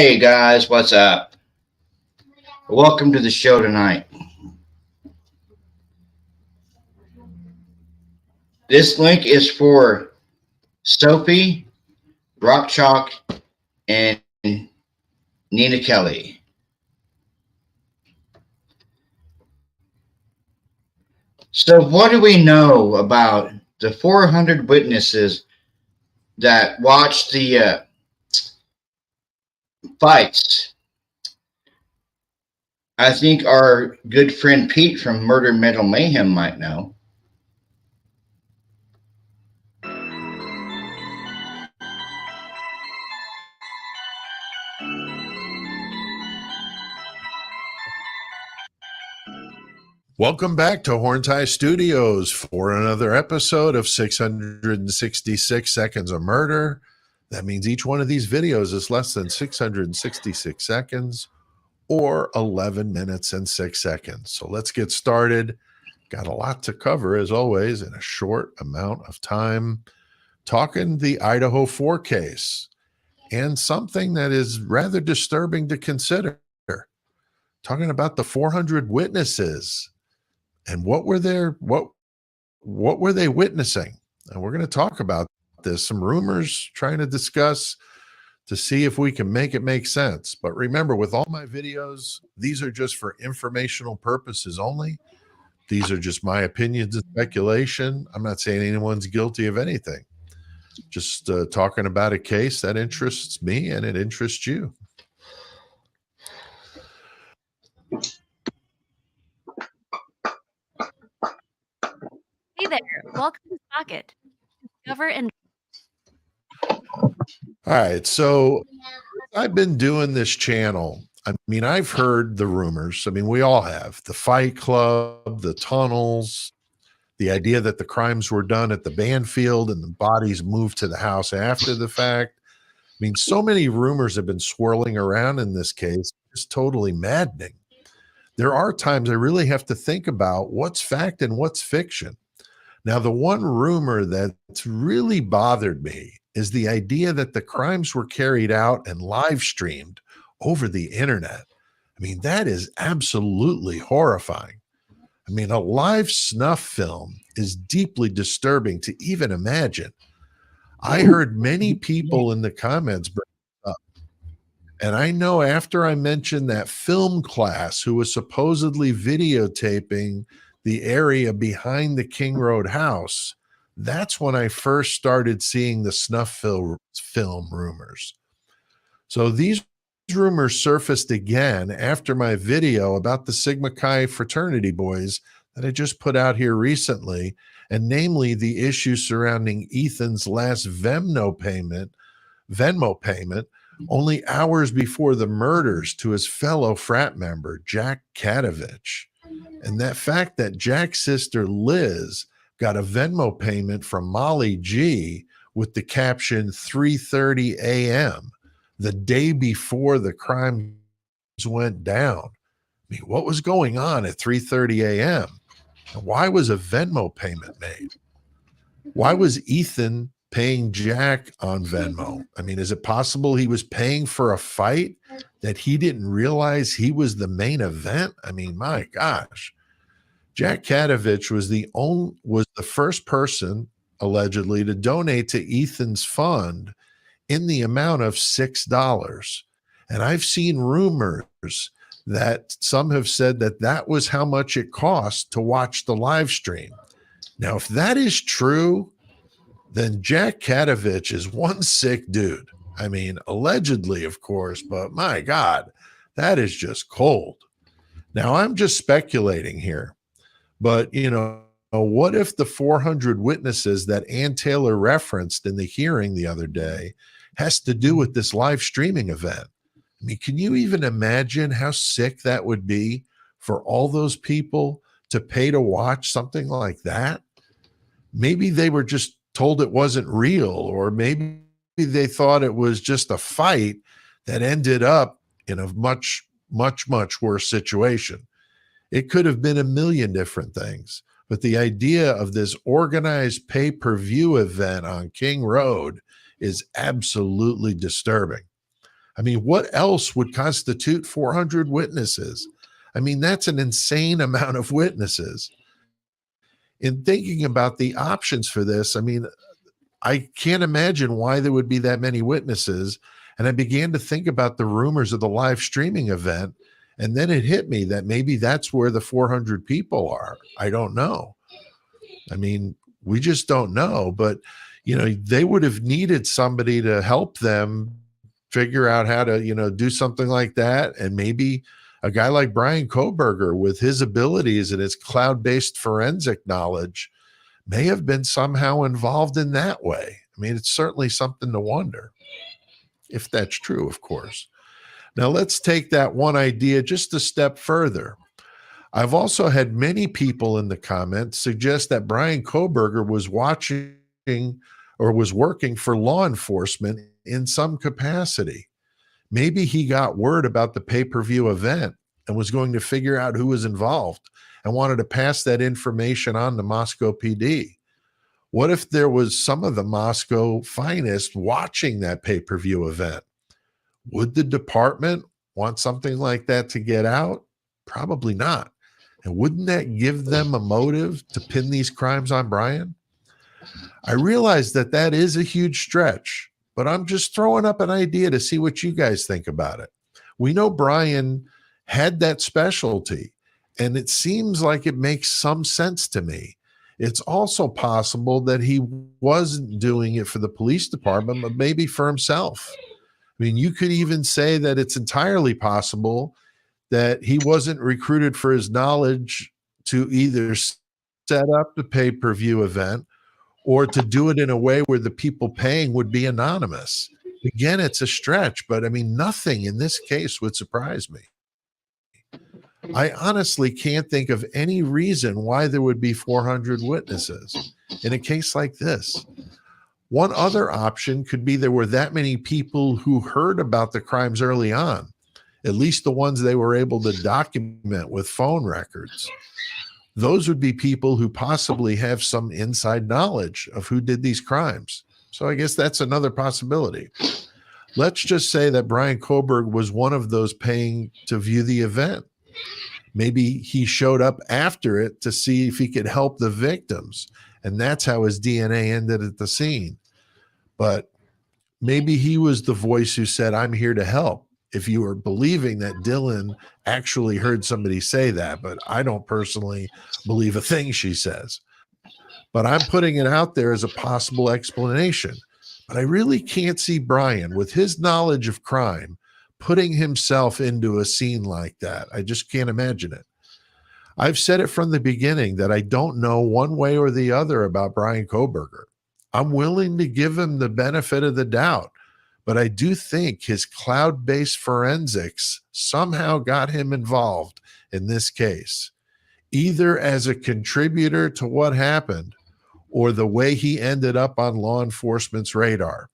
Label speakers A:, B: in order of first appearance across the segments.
A: Hey guys, what's up? Welcome to the show tonight. This link is for Sophie, Rock Chalk, and Nina Kelly. So, what do we know about the 400 witnesses that watched the fights? I think our good friend Pete from Murder Metal Mayhem might know.
B: Welcome back to Horntie Studios for another episode of 666 Seconds of Murder. That means each one of these videos is less than 666 seconds or 11 minutes and 6 seconds. So let's get started. Got a lot to cover, as always, in a short amount of time. Talking the Idaho 4 case and something that is rather disturbing to consider. Talking about the 400 witnesses. And what were they witnessing? And we're going to talk about this. Some rumors, trying to discuss to see if we can make it make sense. But remember, with all my videos, these are just for informational purposes only. These are just my opinions and speculation. I'm not saying anyone's guilty of anything. Just talking about a case that interests me and it interests you.
C: Hey there, welcome to Pocket. Discover and
B: all right, so I've been doing this channel. I mean, I've heard the rumors. I mean, we all have. The Fight Club, the tunnels, the idea that the crimes were done at the band field and the bodies moved to the house after the fact. I mean, so many rumors have been swirling around in this case. It's totally maddening. There are times I really have to think about what's fact and what's fiction. Now, the one rumor that's really bothered me is the idea that the crimes were carried out and live streamed over the internet. I mean, that is absolutely horrifying. I mean, a live snuff film is deeply disturbing to even imagine. I heard many people in the comments bring it up. And I know after I mentioned that film class who was supposedly videotaping the area behind the King Road house, that's when I first started seeing the snuff film rumors. So these rumors surfaced again after my video about the Sigma Chi fraternity boys that I just put out here recently, and namely the issue surrounding Ethan's last Venmo payment only hours before the murders to his fellow frat member, Jack Katovich. And that fact that Jack's sister Liz got a Venmo payment from Molly G with the caption 3:30 a.m. the day before the crimes went down. I mean, what was going on at 3:30 a.m.? And why was a Venmo payment made? Why was Ethan paying Jack on Venmo? I mean, is it possible he was paying for a fight that he didn't realize he was the main event? I mean, my gosh. Jack Katovich was the first person allegedly to donate to Ethan's fund in the amount of $6. And I've seen rumors that some have said that that was how much it cost to watch the live stream. Now, if that is true, then Jack Katovich is one sick dude. I mean, allegedly, of course, but my God, that is just cold. Now, I'm just speculating here, but, you know, what if the 400 witnesses that Ann Taylor referenced in the hearing the other day has to do with this live streaming event? I mean, can you even imagine how sick that would be for all those people to pay to watch something like that? Maybe they were just told it wasn't real, or maybe they thought it was just a fight that ended up in a much, much, much worse situation. It could have been a million different things, but the idea of this organized pay-per-view event on King Road is absolutely disturbing. I mean, what else would constitute 400 witnesses? I mean, that's an insane amount of witnesses. In thinking about the options for this, I mean, I can't imagine why there would be that many witnesses. And I began to think about the rumors of the live streaming event. And then it hit me that maybe that's where the 400 people are. I don't know. I mean, we just don't know. But, they would have needed somebody to help them figure out how to, do something like that. And maybe a guy like Brian Koberger, with his abilities and his cloud-based forensic knowledge, may have been somehow involved in that way. I mean, it's certainly something to wonder, if that's true, of course. Now, let's take that one idea just a step further. I've also had many people in the comments suggest that Brian Koberger was watching or was working for law enforcement in some capacity. Maybe he got word about the pay-per-view event and was going to figure out who was involved and wanted to pass that information on to Moscow PD. What if there was some of the Moscow finest watching that pay-per-view event? Would the department want something like that to get out? Probably not. And wouldn't that give them a motive to pin these crimes on Brian? I realize that that is a huge stretch, but I'm just throwing up an idea to see what you guys think about it. We know Brian had that specialty, and it seems like it makes some sense to me. It's also possible that he wasn't doing it for the police department, but maybe for himself. I mean, you could even say that it's entirely possible that he wasn't recruited for his knowledge to either set up the pay-per-view event or to do it in a way where the people paying would be anonymous. Again, it's a stretch, but I mean, nothing in this case would surprise me. I honestly can't think of any reason why there would be 400 witnesses in a case like this. One other option could be there were that many people who heard about the crimes early on, at least the ones they were able to document with phone records. Those would be people who possibly have some inside knowledge of who did these crimes. So I guess that's another possibility. Let's just say that Brian Koberg was one of those paying to view the event. Maybe he showed up after it to see if he could help the victims, and that's how his DNA ended at the scene. But maybe he was the voice who said, "I'm here to help," if you were believing that Dylan actually heard somebody say that. But I don't personally believe a thing she says. But I'm putting it out there as a possible explanation. But I really can't see Brian, with his knowledge of crime, putting himself into a scene like that. I just can't imagine it. I've said it from the beginning that I don't know one way or the other about Brian Koberger. I'm willing to give him the benefit of the doubt, but I do think his cloud-based forensics somehow got him involved in this case, either as a contributor to what happened or the way he ended up on law enforcement's radar.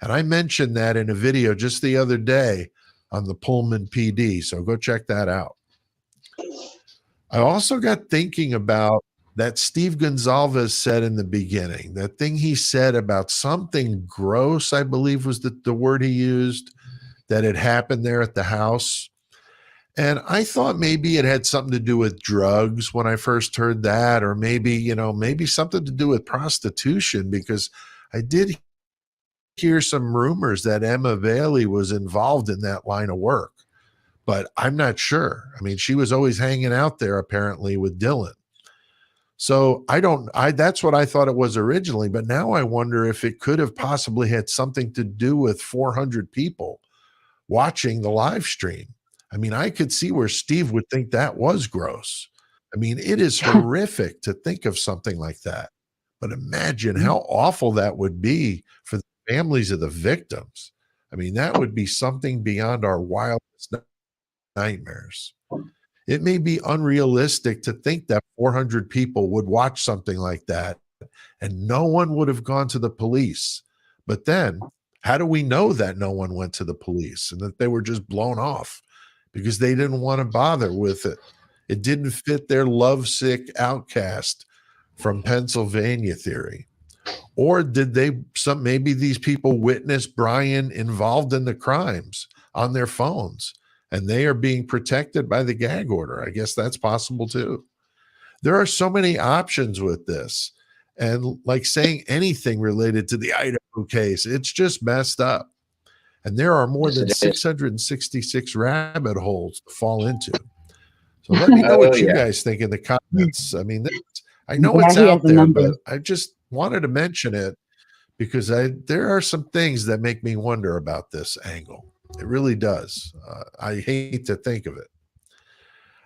B: And I mentioned that in a video just the other day on the Pullman PD, so go check that out. I also got thinking about that Steve Gonzalez said in the beginning, that thing he said about something gross, I believe was the word he used, that had happened there at the house. And I thought maybe it had something to do with drugs when I first heard that, or maybe, maybe something to do with prostitution, because I did hear some rumors that Emma Bailey was involved in that line of work, but I'm not sure. I mean, she was always hanging out there apparently with Dylan. So that's what I thought it was originally, but now I wonder if it could have possibly had something to do with 400 people watching the live stream. I mean, I could see where Steve would think that was gross. I mean, it is horrific to think of something like that, but imagine how awful that would be for the families of the victims. I mean, that would be something beyond our wildest nightmares. It may be unrealistic to think that 400 people would watch something like that and no one would have gone to the police. But then, how do we know that no one went to the police and that they were just blown off because they didn't want to bother with it? It didn't fit their lovesick outcast from Pennsylvania theory. Or did maybe these people witnessed Brian involved in the crimes? on their phones, and they are being protected by the gag order. I guess that's possible too. There are so many options with this. And like saying anything related to the Idaho case, it's just messed up. And there are more
A: Yes,
B: than
A: it is.
B: 666 rabbit holes to fall into. So let me know
A: Oh,
B: what you
A: yeah.
B: guys think in the comments. I mean, I know
D: Yeah,
B: it's
D: he has
B: out
D: a
B: there,
D: number.
B: but I just wanted to mention it because there are some things that make me wonder about this angle. It really does. I hate to think of it.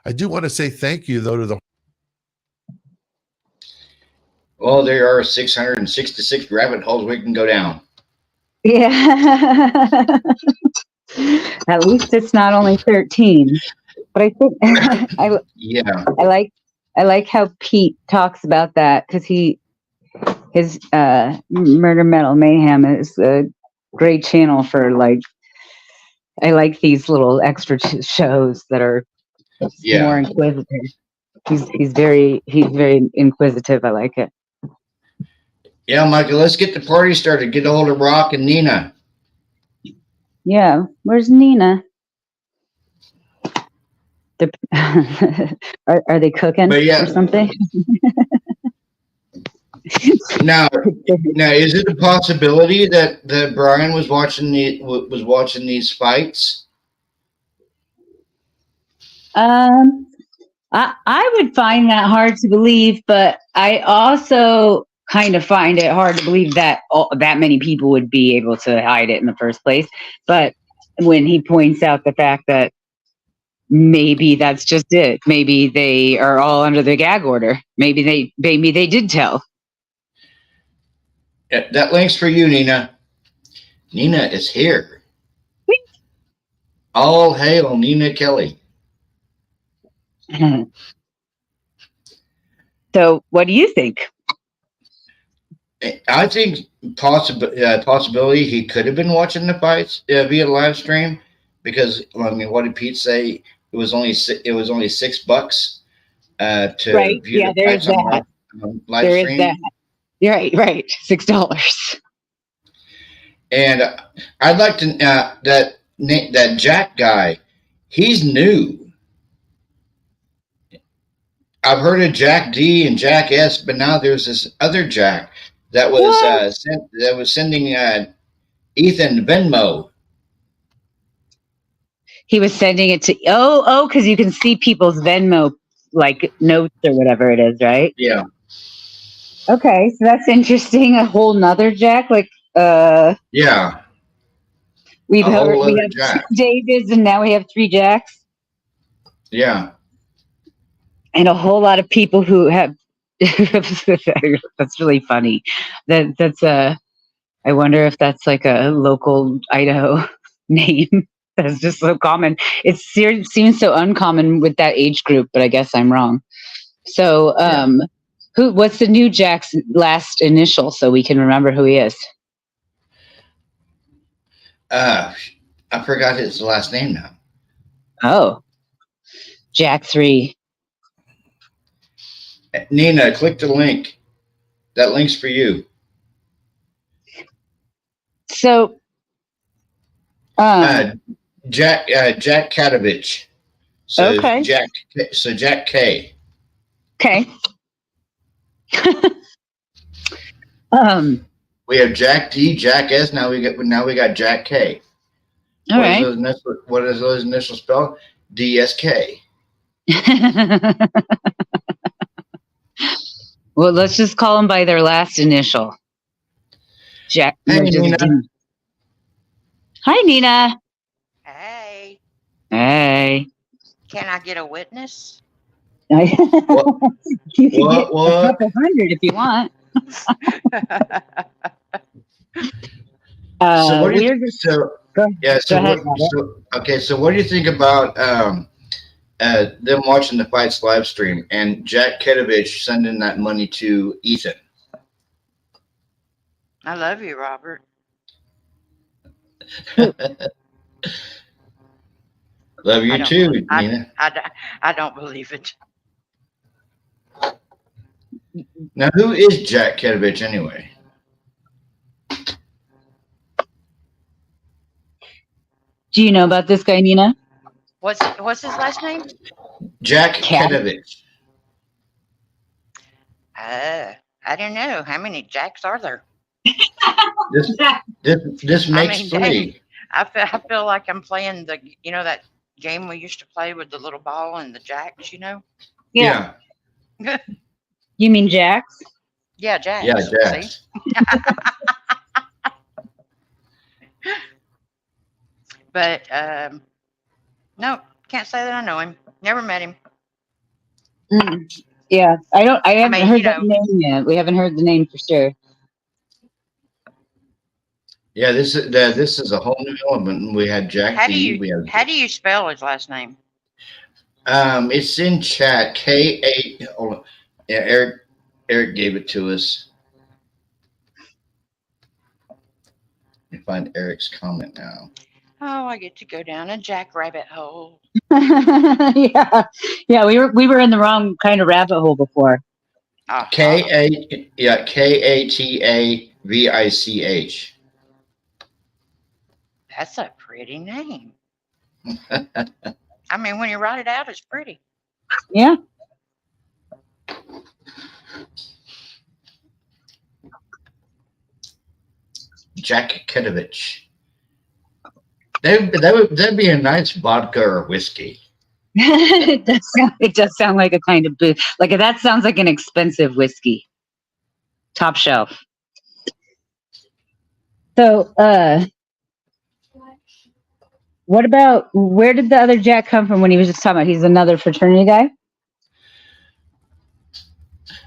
B: I do want to say thank you, though, to the
A: Well, there are 666 rabbit holes we can go down.
D: Yeah. At least it's not only 13. But I think
A: Yeah.
D: I like how Pete talks about that because his Murder Metal Mayhem is a great channel for like I like these little extra shows that are more
A: Yeah.
D: inquisitive. He's very inquisitive. I like it.
A: Yeah, Michael, let's get the party started. Get a hold of Rock and Nina.
D: Yeah, where's Nina? Are they cooking
A: But
D: or
A: yeah,
D: something?
A: now is it a possibility that Brian was watching these fights?
D: I would find that hard to believe, but I also kind of find it hard to believe that that many people would be able to hide it in the first place. But when he points out the fact that maybe that's just it, maybe they are all under the gag order. Maybe they did tell.
A: Yeah, that link's for you, Nina. Nina is here. All hail Nina Kelly.
D: So, what do you think?
A: I think possibility he could have been watching the fights via live stream because I mean, what did Pete say? It was only $6 to
D: Right?
A: view
D: Yeah,
A: the
D: there is
A: fights
D: that.
A: on live
D: There is that.
A: stream.
D: You're right. $6.
A: And I'd like to that Jack guy. He's new. I've heard of Jack D and Jack S, but now there's this other Jack that was sending Ethan Venmo.
D: He was sending it to because you can see people's Venmo like notes or whatever it is, right?
A: Yeah,
D: Okay, so that's interesting. A whole nother Jack. Like
A: yeah,
D: we
A: a whole other
D: have
A: Jack.
D: 2 Davids and now we have 3 Jacks.
A: Yeah,
D: And a whole lot of people who have that's really funny. That's I wonder if that's like a local Idaho name. That's just so common. It seems so uncommon with that age group, but I guess I'm wrong. So,
A: yeah.
D: what's the new Jack's last initial so we can remember who he is?
A: I forgot his last name now.
D: Oh, Jack 3.
A: Nina, click the link. That link's for you.
D: So,
A: Jack Katovich.
D: okay.
A: Jack K.
D: Okay.
A: We have Jack D, Jack S. Now we got Jack K.
D: All right.
A: What does those initials spell? DSK.
D: Well, let's just call them by their last initial. Jack.
A: Hey, Nina.
D: Hi, Nina.
E: Hey,
D: Hey.
E: can I get a witness?
D: You can get a couple hundred if you want.
A: So what do you think? So what do you think about them watching the fights live stream and Jack Kedovich sending that money to Ethan?
E: I love you, Robert.
A: Love you too, Nina.
E: I don't believe it.
A: Now, who is Jack Kedovich anyway?
D: Do you know about this guy, Nina?
E: What's his last name?
A: Jack
D: Cat.
A: Kedovich.
E: I don't know. How many Jacks are there?
A: This
E: I
A: makes
E: mean, dang.
A: 3.
E: I feel like I'm playing that game we used to play with the little ball and the jacks,
D: Yeah.
A: Yeah.
D: You mean Jax?
E: Yeah, jacks.
A: Yeah,
E: See?
A: Jax.
E: But no, can't say that I know him. Never met him.
D: Yeah, I haven't
E: mean,
D: heard that name yet. We haven't heard the name for sure.
A: Yeah, this is a whole new element. We had Jack
E: How do
A: D. We
E: you
A: have
E: how do you spell his last name?
A: it's in chat. K8. Hold on. Yeah, Eric gave it to us. Let me find Eric's comment now.
E: Oh, I get to go down a jackrabbit hole.
D: Yeah, we were in the wrong kind of rabbit hole before.
A: Katavich.
E: That's a pretty name. I mean, when you write it out, it's pretty.
D: Yeah.
A: Jack Kedovich. That'd be a nice vodka or whiskey.
D: It does sound like a kind of like that sounds like an expensive whiskey. Top shelf. So, what about where did the other Jack come from when he was just talking about he's another fraternity guy?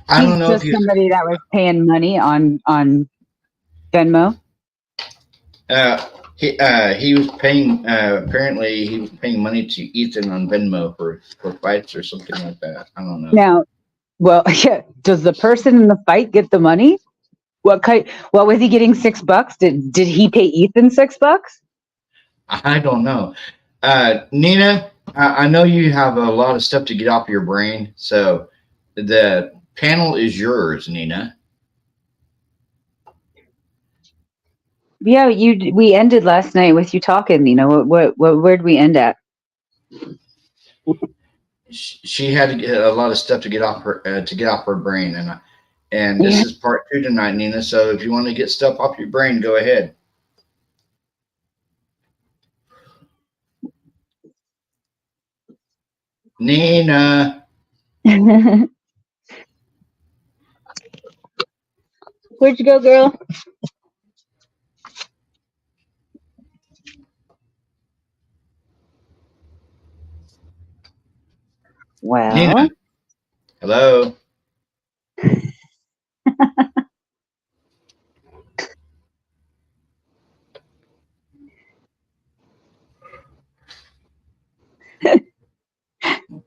A: I don't know
D: He's just somebody that was paying money on Venmo.
A: He was paying. Apparently, he was paying money to Ethan on Venmo for fights or something like that. I don't know.
D: Now, well, yeah, does the person in the fight get the money? What was he getting? $6? Did he pay Ethan $6?
A: I don't know. Nina, I know you have a lot of stuff to get off your brain, so the panel is yours, Nina.
D: Yeah, we ended last night with you talking. Where'd we end at?
A: She had to get a lot of stuff to get off her brain, and this is part 2 tonight, Nina. So if you want to get stuff off your brain, go ahead. Nina.
D: Where'd you go, girl? Well,
A: Nina. Hello.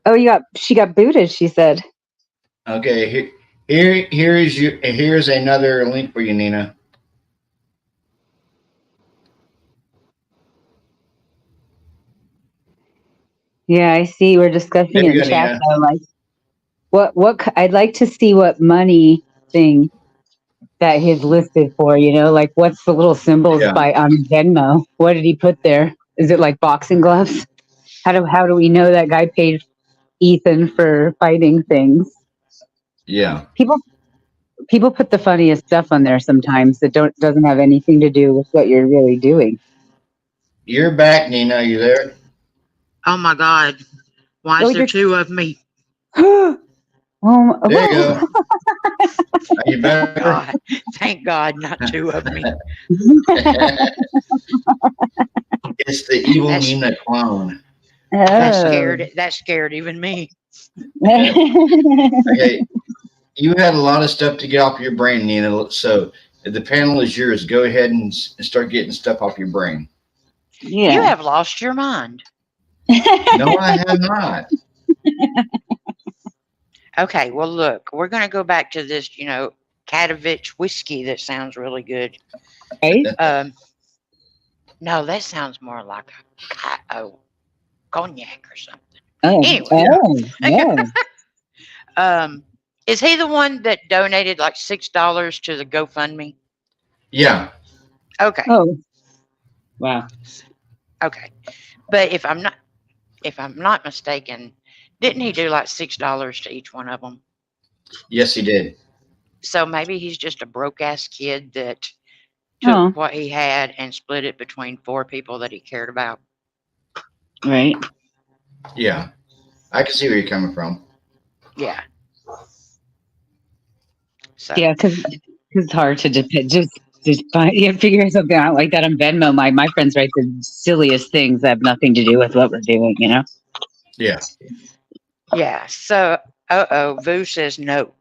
D: oh, she got booted, she said.
A: Okay, here's another link for you, Nina.
D: Yeah, I see. We're discussing it in chat. Though, like, what I'd like to see what money thing that he's listed for. Like what's the little symbols on Venmo? What did he put there? Is it like boxing gloves? How do we know that guy paid Ethan for fighting things?
A: Yeah.
D: People put the funniest stuff on there sometimes that doesn't have anything to do with what you're really doing.
A: You're back, Nina. Are you there?
E: Oh my God! Why is there 2 of me?
A: There you go. Are you better?
E: God, thank God, not 2 of me.
A: It's the evil Nina clone.
E: That scared even me.
A: Okay. You had a lot of stuff to get off your brain, Nina. So the panel is yours. Go ahead and start getting stuff off your brain.
D: Yeah.
E: You have lost your mind.
A: No, I have not.
E: Okay, well, look, we're going to go back to this, Katavich whiskey that sounds really good.
D: Hey?
E: No, that sounds more like a cognac or something.
D: Oh,
E: anyway. Is he the one that donated like $6 to the GoFundMe?
A: Yeah.
E: Okay.
D: Oh, wow.
E: Okay, but if I'm not mistaken, didn't he do like $6 to each one of them?
A: Yes, he did.
E: So maybe he's just a broke ass kid that took
D: Oh,
E: what he had and split it between 4 people that he cared about.
D: right.
A: Yeah, I can see where you're coming from.
E: Yeah. So
D: Yeah, because it's hard to just find, yeah, figure something out like that on Venmo. My friends write the silliest things that have nothing to do with what we're doing.
A: Yeah.
E: yeah. So Vu says no.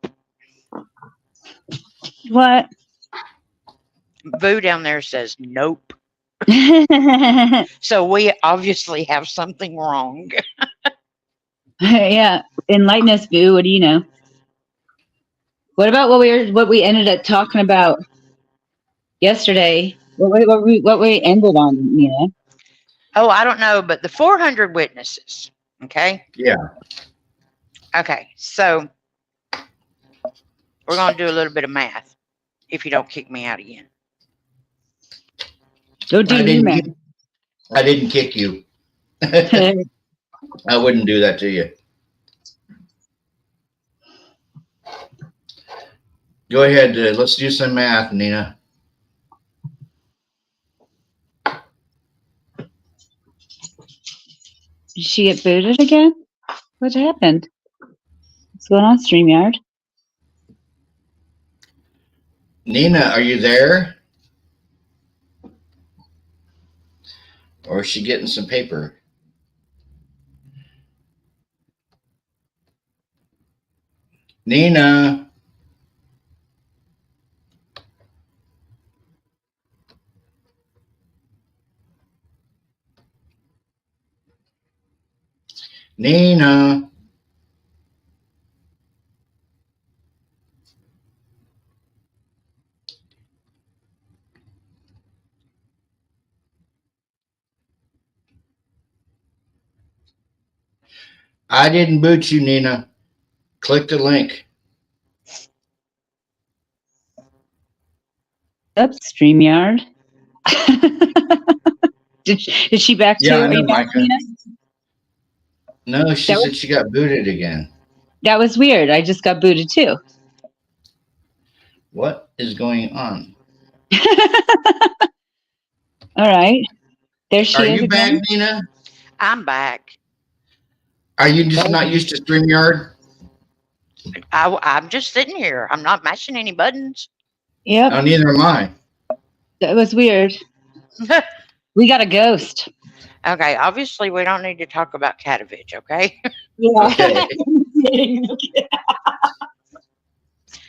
D: What?
E: Vu down there says nope. So we obviously have something wrong.
D: Yeah, enlighten us, Boo. What do you know? What about what we ended up talking about yesterday? What we ended on?
E: Oh, I don't know, but the 400 witnesses. Okay.
A: Yeah.
E: Okay. So we're going to do a little bit of math if you don't kick me out again.
D: Don't do
A: I
D: me,
A: didn't.
D: man.
A: I didn't kick you. I wouldn't do that to you. Go ahead. Let's do some math, Nina.
D: Did she get booted again? What happened? What's going on, StreamYard?
A: Nina, are you there? Or is she getting some paper? Nina. Nina. I didn't boot you, Nina. Click the link.
D: Up, StreamYard. Did she back
A: Yeah,
D: too?
A: I
D: Are
A: know,
D: you back,
A: Micah.
D: Nina?
A: No, she
D: That was
A: said she got booted again.
D: that was weird. I just got booted too.
A: What is going on?
D: All right. There she
A: Are
D: is
A: you back,
D: again.
A: Nina?
E: I'm back.
A: Are you just not used to StreamYard?
E: I'm just sitting here. I'm not mashing any buttons.
D: Yep.
A: Oh, neither am I.
D: That was weird. We got a ghost.
E: Okay, obviously we don't need to talk about Katovich, okay?
D: Yeah.
A: Okay.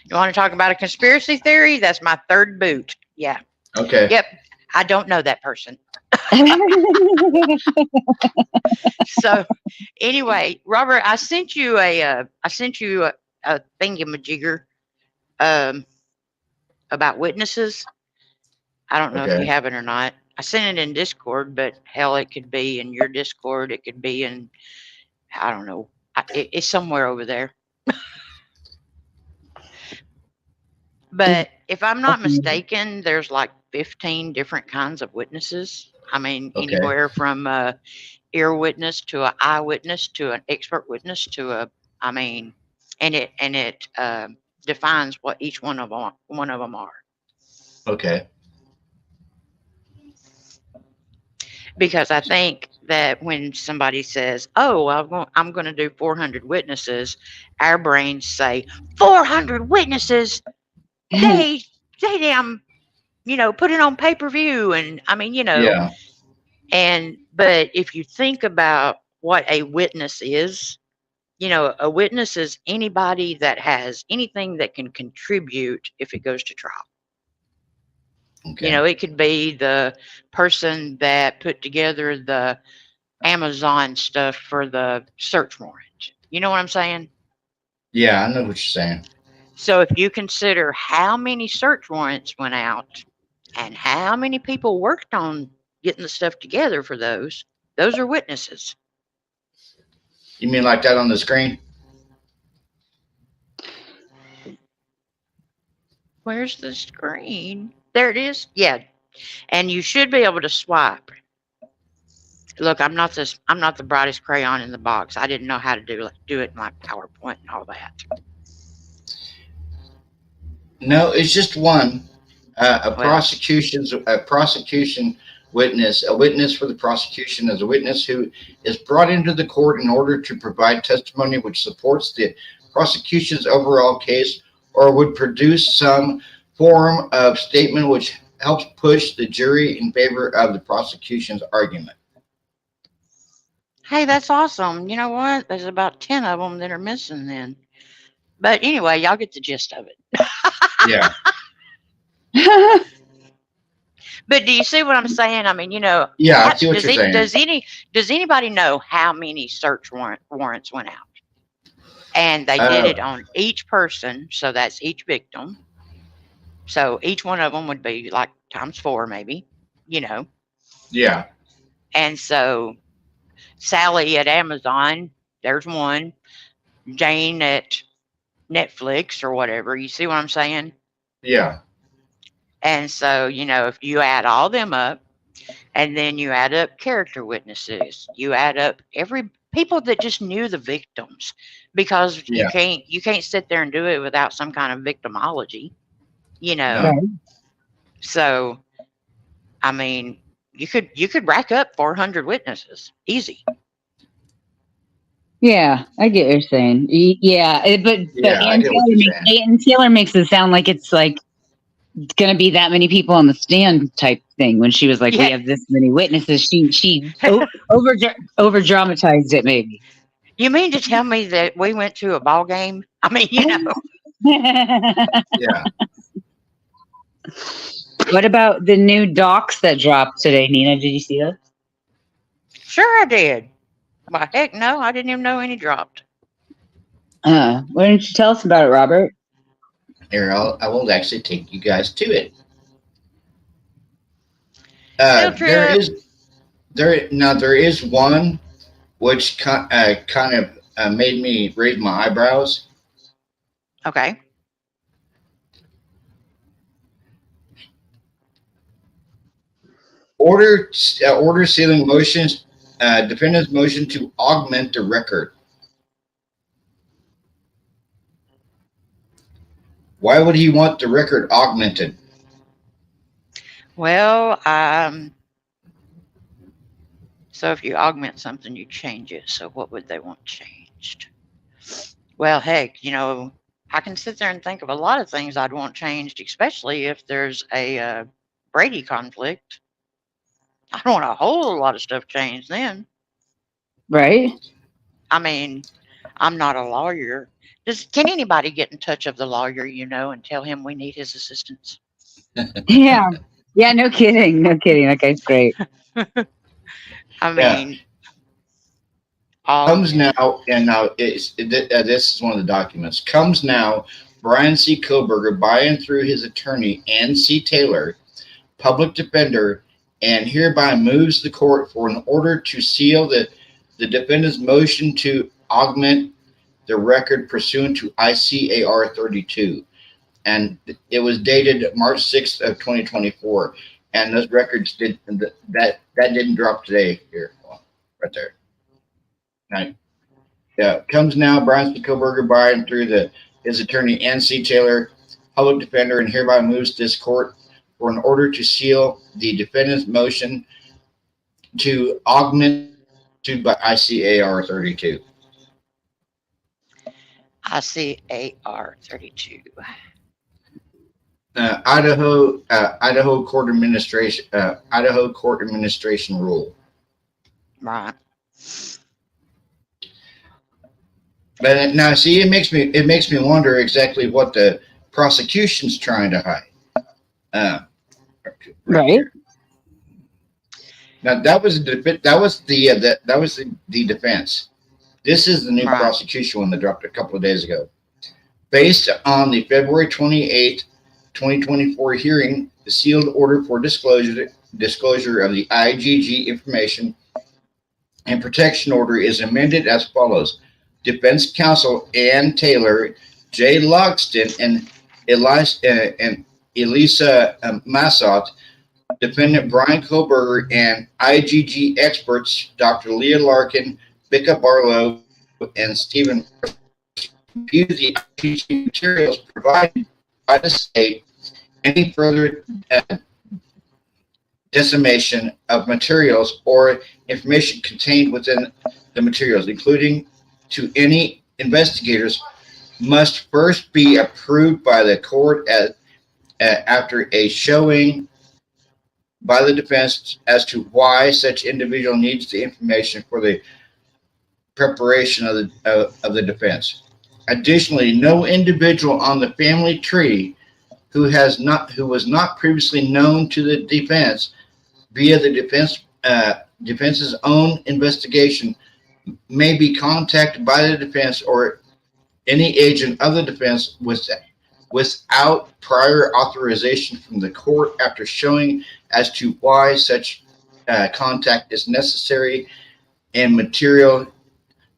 E: You want to talk about a conspiracy theory? That's my third boot. Yeah.
A: Okay.
E: Yep. I don't know that person. So anyway, Robert, I sent you a thingamajigger about witnesses. I don't know if you
A: Okay.
E: have it or not. I sent it in Discord, but hell, it could be in your Discord. It could be in, I don't know. It's somewhere over there. But if I'm not mistaken, there's like 15 different kinds of witnesses. I mean,
A: Okay.
E: anywhere from ear witness to an eyewitness to an expert witness to a, I mean, and it defines what each one of them are.
A: Okay.
E: Because I think that when somebody says, "Oh, I'm going to do 400 witnesses," our brains say 400 witnesses. They damn, put it on pay-per-view, and I mean,
A: Yeah.
E: but if you think about what a witness is, a witness is anybody that has anything that can contribute if it goes to trial.
A: Okay.
E: It could be the person that put together the Amazon stuff for the search warrant. You know what I'm saying?
A: Yeah, I know what you're saying.
E: So if you consider how many search warrants went out and how many people worked on getting the stuff together for those are witnesses.
A: You mean like that on the screen?
E: Where's the screen? There it is. Yeah. And you should be able to swipe. Look, I'm not this. I'm not the brightest crayon in the box. I didn't know how to do it in my PowerPoint and all that.
A: No, it's just one.
E: Well,
A: A prosecution witness. A witness for the prosecution is a witness who is brought into the court in order to provide testimony which supports the prosecution's overall case or would produce some form of statement which helps push the jury in favor of the prosecution's argument.
E: hey, that's awesome. You know what? There's about 10 of them that are missing then. But anyway, y'all get the gist of it.
A: Yeah.
E: But do you see what I'm saying? I mean,
A: Yeah, I see what you're saying.
E: does anybody know how many search warrants went out? And they did it on each person, so that's each victim. So each one of them would be like times 4, maybe.
A: Yeah.
E: And so Sally at Amazon, there's one. Jane at Netflix or whatever. You see what I'm saying?
A: Yeah.
E: And so, if you add all them up, and then you add up character witnesses, you add up every people that just knew the victims, because
A: Yeah.
E: you can't sit there and do it without some kind of victimology,
A: No.
E: So, I mean, you could rack up 400 witnesses easy.
D: Yeah, I get what you're saying. Yeah, but
A: Yeah, I get what you're saying.
D: Ann Taylor makes it sound like it's like going to be that many people on the stand type thing. When she was like,
E: Yeah.
D: "We have this many witnesses," she over dramatized it. Maybe.
E: You mean to tell me that we went to a ball game? I mean,
A: Yeah.
D: What about the new docs that dropped today, Nina? Did you see those?
E: Sure I did. Well, heck no, I didn't even know any dropped.
D: Why don't you tell us about it, Robert?
A: Here, I will actually take you guys to it.
E: Field trip.
A: There is one which kind of made me raise my eyebrows.
E: Okay.
A: Order sealing motions. Defendant's motion to augment the record. Why would he want the record augmented?
E: Well, so if you augment something, you change it. So what would they want changed? Well, heck, I can sit there and think of a lot of things I'd want changed, especially if there's a Brady conflict. I don't want a whole lot of stuff changed then.
D: Right?
E: I mean, I'm not a lawyer. Can anybody get in touch of the lawyer and tell him we need his assistance?
D: Yeah. Yeah, no kidding. No kidding. That guy's great.
E: I mean,
A: comes now, and now this is one of the documents. Comes now, Brian C. Koberger, by and through his attorney, Ann C. Taylor, public defender, and hereby moves the court for an order to seal the defendant's motion to augment the record pursuant to ICAR 32. And it was dated March 6th of 2024. And those records that didn't drop today. Here, right there. Right. Yeah. Comes now, Brian C. Koberger, by and through his attorney, Ann C. Taylor, public defender, and hereby moves this court for an order to seal the defendant's motion to augment to by ICAR 32.
E: ICAR 32.
A: Idaho court administration. Idaho court administration rule.
E: Right.
A: But now, see, it makes me wonder exactly what the prosecution's trying to hide.
D: Right.
A: Now that was the defense. This is the new prosecution one that dropped a couple of days ago. Based on the February 28th, 2024 hearing, the sealed order for disclosure of the IGG information and protection order is amended as follows. Defense counsel Ann Taylor, Jay Logston, and Elisa Massot Defendant Brian Koberger and IGG experts Dr. Leah Larkin, Becca Barlow, and Stephen reviewed the IGG materials provided by the state. Any further dissemination of materials or information contained within the materials, including to any investigators, must first be approved by the court after a showing by the defense as to why such individual needs the information for the preparation of the defense. Additionally, no individual on the family tree who was not previously known to the defense via the defense's own investigation may be contacted by the defense or any agent of the defense without prior authorization from the court after showing as to why such contact is necessary and material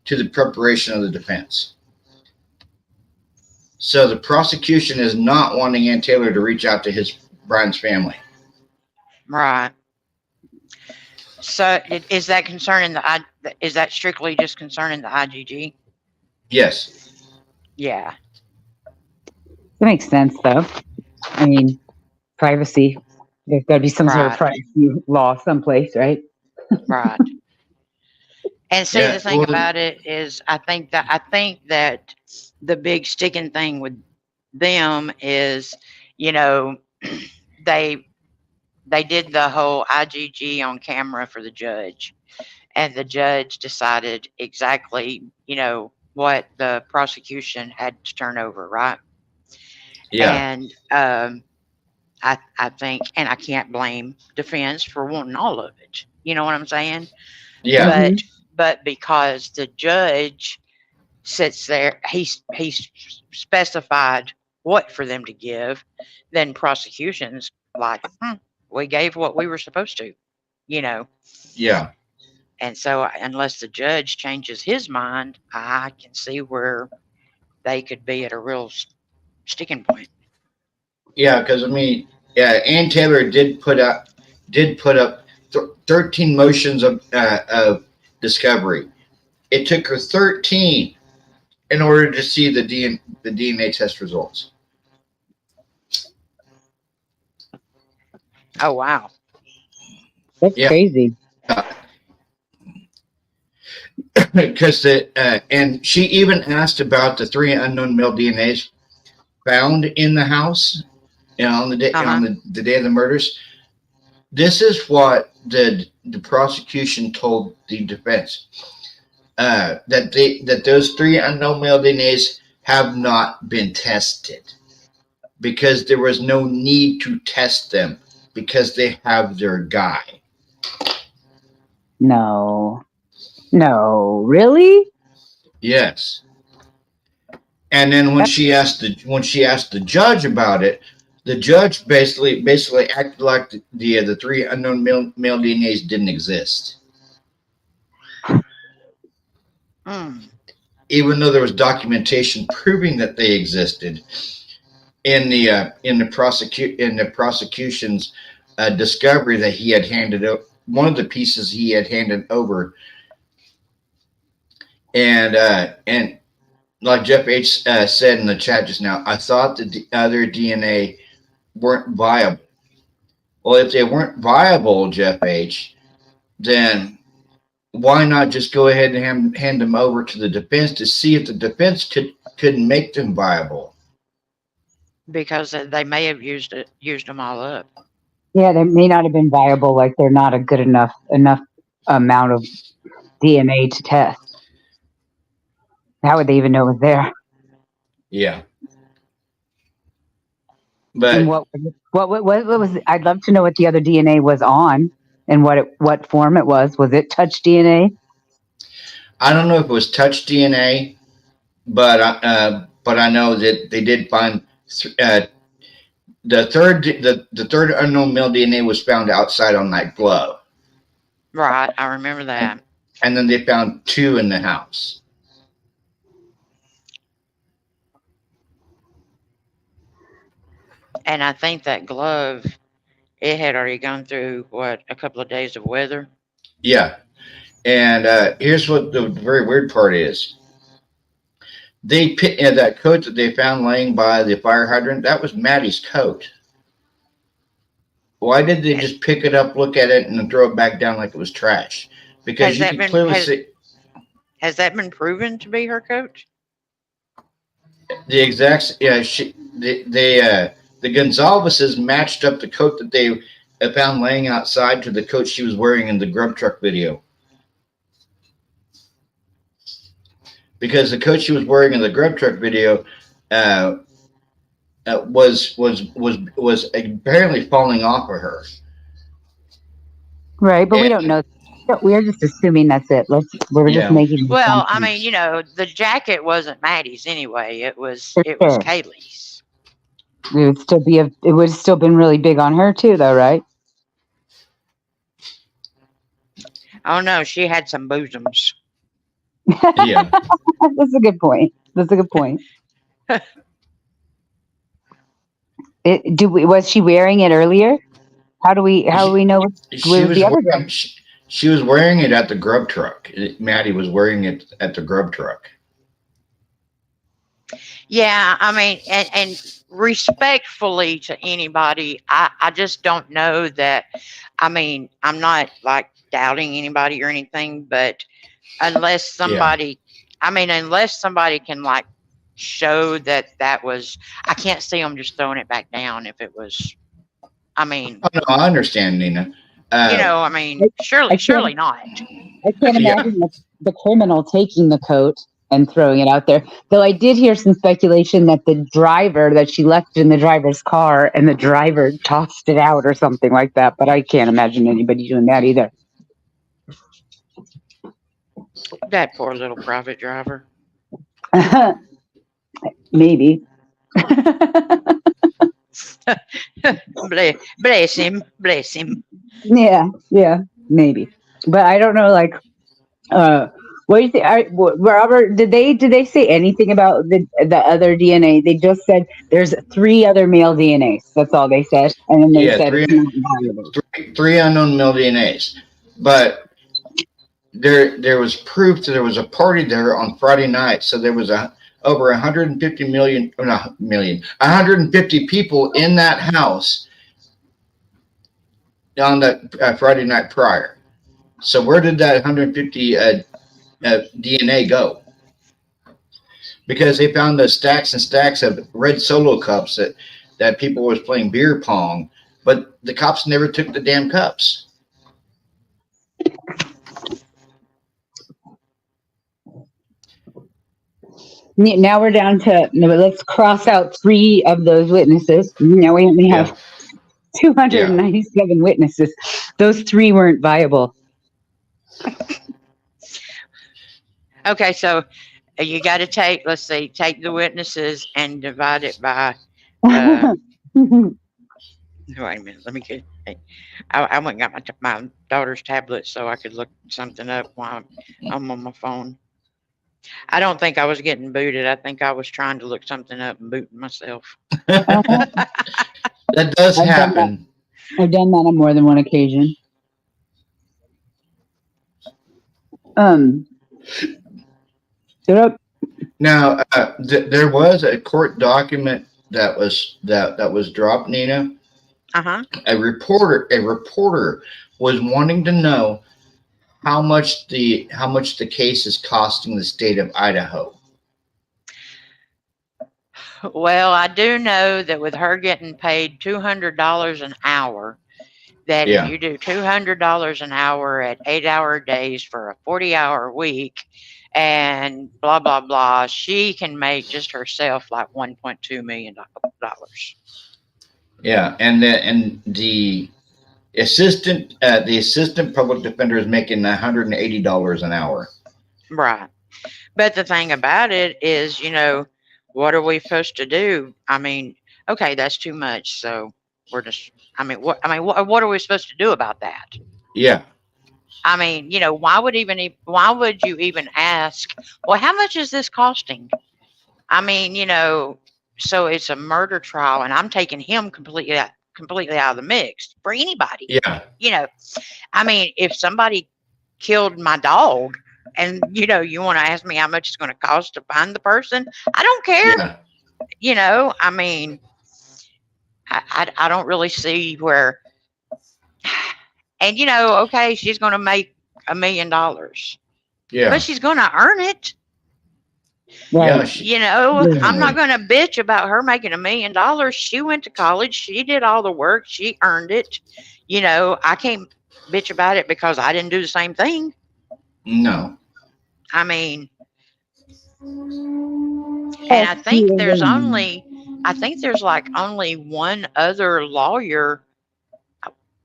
A: to the preparation of the defense. So the prosecution is not wanting Ann Taylor to reach out to Brian's family.
E: Right. So is that concerning is that strictly just concerning the IGG?
A: Yes.
E: Yeah.
D: That makes sense, though. I mean, privacy. There's got to be some sort of
E: Right.
D: privacy law someplace, right?
E: Right. And see,
A: Yeah,
E: the thing
A: well,
E: about it is, I think that the big sticking thing with them is, you know, they did the whole IGG on camera for the judge, and the judge decided exactly, you know, what the prosecution had to turn over, right?
A: yeah,
E: And I think, and I can't blame defense for wanting all of it. You know what I'm saying?
A: yeah,
D: Mhm.
E: But because the judge sits there, he's specified what for them to give, then prosecution's like, we gave what we were supposed to, you know.
A: yeah.
E: And so unless the judge changes his mind, I can see where they could be at a real sticking point.
A: Yeah, because I mean, yeah, Ann Taylor did put up 13 motions of discovery. It took her 13 in order to see the DNA test results.
E: Oh wow.
D: That's
A: Yeah,
D: crazy.
A: because and she even asked about the three unknown male DNAs found in the house, you know, on the day
E: Uh-huh.
A: the day of the murders. This is what the prosecution told the defense. That those three unknown male DNAs have not been tested because there was no need to test them because they have their guy.
D: No. No. Really?
A: Yes. And then when she asked the judge about it, the judge basically acted like the three unknown male DNAs didn't exist,
E: Mm.
A: even though there was documentation proving that they existed in the prosecution's discovery that he had handed over. One of the pieces he had handed over, and like Jeff H said in the chat just now, I thought that the other DNA weren't viable. Well, if they weren't viable, Jeff H, then why not just go ahead and hand them over to the defense to see if the defense could make them viable?
E: Because they may have used them all up.
D: Yeah, they may not have been viable. Like they're not a good enough amount of DNA to test. How would they even know it was there?
A: Yeah,
D: And
A: but
D: what was? I'd love to know what the other DNA was on and what form it was. Was it touch DNA?
A: I don't know if it was touch DNA, but I know that they did find the third unknown male DNA was found outside on that glove,
E: Right, I remember that.
A: and then they found two in the house.
E: And I think that glove it had already gone through what, a couple of days of weather.
A: Yeah. And here's what the very weird part is. That coat that they found laying by the fire hydrant, that was Maddie's coat. Why did they just pick it up, look at it, and then throw it back down like it was trash? Because
E: Has
A: you
E: that
A: can
E: been
A: clearly see
E: has that been proven to be her coat?
A: the exact. Yeah, the Gonzaleses matched up the coat that they found laying outside to the coat she was wearing in the grub truck video. Because the coat she was wearing in the grub truck video uh, was apparently falling off of her.
D: Right, but we don't
A: And
D: know. We're just assuming that's it. We're just
A: yeah,
D: making
E: Well, I
D: assumptions.
E: mean, the jacket wasn't Maddie's anyway. It was
D: For
E: it was
D: sure.
E: Kaylee's.
D: It would still been really big on her too, though, right?
E: Oh no, she had some bosoms.
A: yeah.
D: That's a good point. That's a good point. Was she wearing it earlier? How do we know
A: She
D: where was
A: was
D: the other girl?
A: she was wearing it at the grub truck. Maddie was wearing it at the grub truck.
E: Yeah, I mean, and respectfully to anybody, I just don't know that. I mean, I'm not like doubting anybody or anything, but unless
A: Yeah.
E: somebody, unless somebody can like show that that was, I can't see them just throwing it back down if it was, I mean,
A: Oh, no, I understand, Nina. Uh,
D: I
E: surely
D: can't.
E: not.
D: I can't
A: yeah.
D: imagine the criminal taking the coat and throwing it out there. Though I did hear some speculation that the driver that she left in the driver's car and the driver tossed it out or something like that. But I can't imagine anybody doing that either.
E: That poor little private driver.
D: Maybe.
E: Bless him, bless him.
D: Yeah, maybe. But I don't know. Like, what do you think? Robert, did they say anything about the other DNA? They just said there's 3 other male DNAs. That's all they said, and then they
A: Yeah,
D: said it's not valuable.
A: three unknown male DNAs. But there was proof that there was a party there on Friday night. So there was over 150 million, not million, 150 people in that house on that Friday night prior. So where did that 150 DNA go? Because they found the stacks and stacks of red Solo cups that people was playing beer pong, but the cops never took the damn cups.
D: Now we're down to let's cross out 3 of those witnesses. Now we only have 297 witnesses. Those 3 weren't viable.
E: Okay, so you got to take, let's see, take the witnesses and divide it by. Wait a minute, let me get. I went and got my daughter's tablet so I could look something up while I'm on my phone. I don't think I was getting booted. I think I was trying to look something up and booting myself.
A: That does happen.
D: I've done that on more than one occasion.
A: Now, there was a court document that was dropped, Nina.
E: Uh-huh.
A: A reporter was wanting to know how much the case is costing the state of Idaho.
E: Well, I do know that with her getting paid $200 an hour, that if you do $200 an hour at 8-hour days for a 40-hour week and blah, blah, blah, she can make just herself like $1.2 million.
A: Yeah, and the assistant public defender is making $180 an hour.
E: Right. But the thing about it is, what are we supposed to do? I mean, okay, that's too much. So we're just, what are we supposed to do about that?
A: Yeah.
E: I mean, why would you even ask, well, how much is this costing? I mean, so it's a murder trial and I'm taking him completely completely out of the mix for anybody.
A: Yeah.
E: You know, I mean, if somebody killed my dog and, you want to ask me how much it's going to cost to find the person, I don't care.
A: Yeah.
E: I mean, I don't really see where, and, okay, she's going to make $1 million, but
A: Yeah.
E: she's going to earn it.
A: Yeah.
D: Right.
E: I'm not
D: Right.
E: going to bitch about her making $1 million. She went to college. She did all the work. She earned it. I can't bitch about it because I didn't do the same thing.
A: No.
E: I mean, and
D: Yes,
E: I think there's like only one other lawyer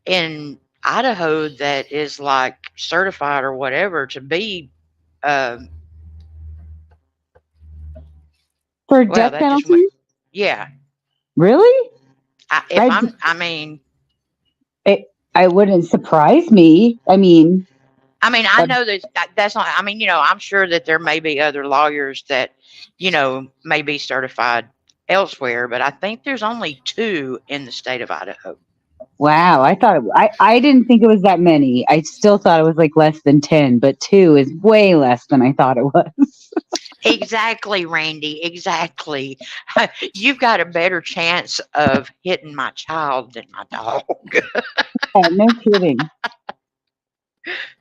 E: in Idaho that is like certified or whatever to be, um,
D: for
E: well,
D: death
E: that just went,
D: penalty?
E: yeah.
D: Really? I
E: I mean,
D: it wouldn't surprise me.
E: I know that's not, I'm sure that there may be other lawyers that, may be certified elsewhere, but I think there's only two in the state of Idaho.
D: Wow, I didn't think it was that many. I still thought it was like less than 10, but 2 is way less than I thought it was.
E: Exactly, Randy. Exactly. You've got a better chance of hitting my child than my dog.
D: No kidding.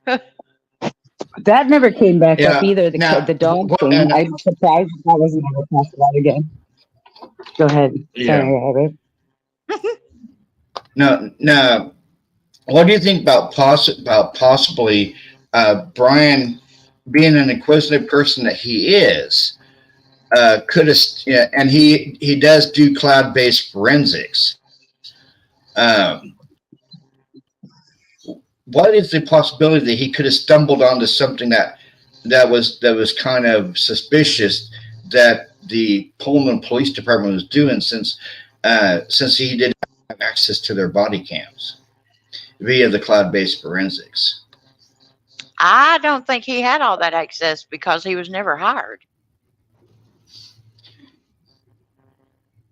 D: That never came back up
A: Yeah.
D: either.
A: Now,
D: The dog
A: what?
D: thing. I'm surprised that wasn't ever talked about again. Go ahead.
A: Yeah.
D: Sorry, Robert.
A: No. No. What do you think about possibly Brian being an inquisitive person that he is? Could have, yeah, and he does do cloud-based forensics. Um, what is the possibility that he could have stumbled onto something that was kind of suspicious that the Pullman Police Department was doing, since he did have access to their body cams via the cloud-based forensics?
E: I don't think he had all that access because he was never hired.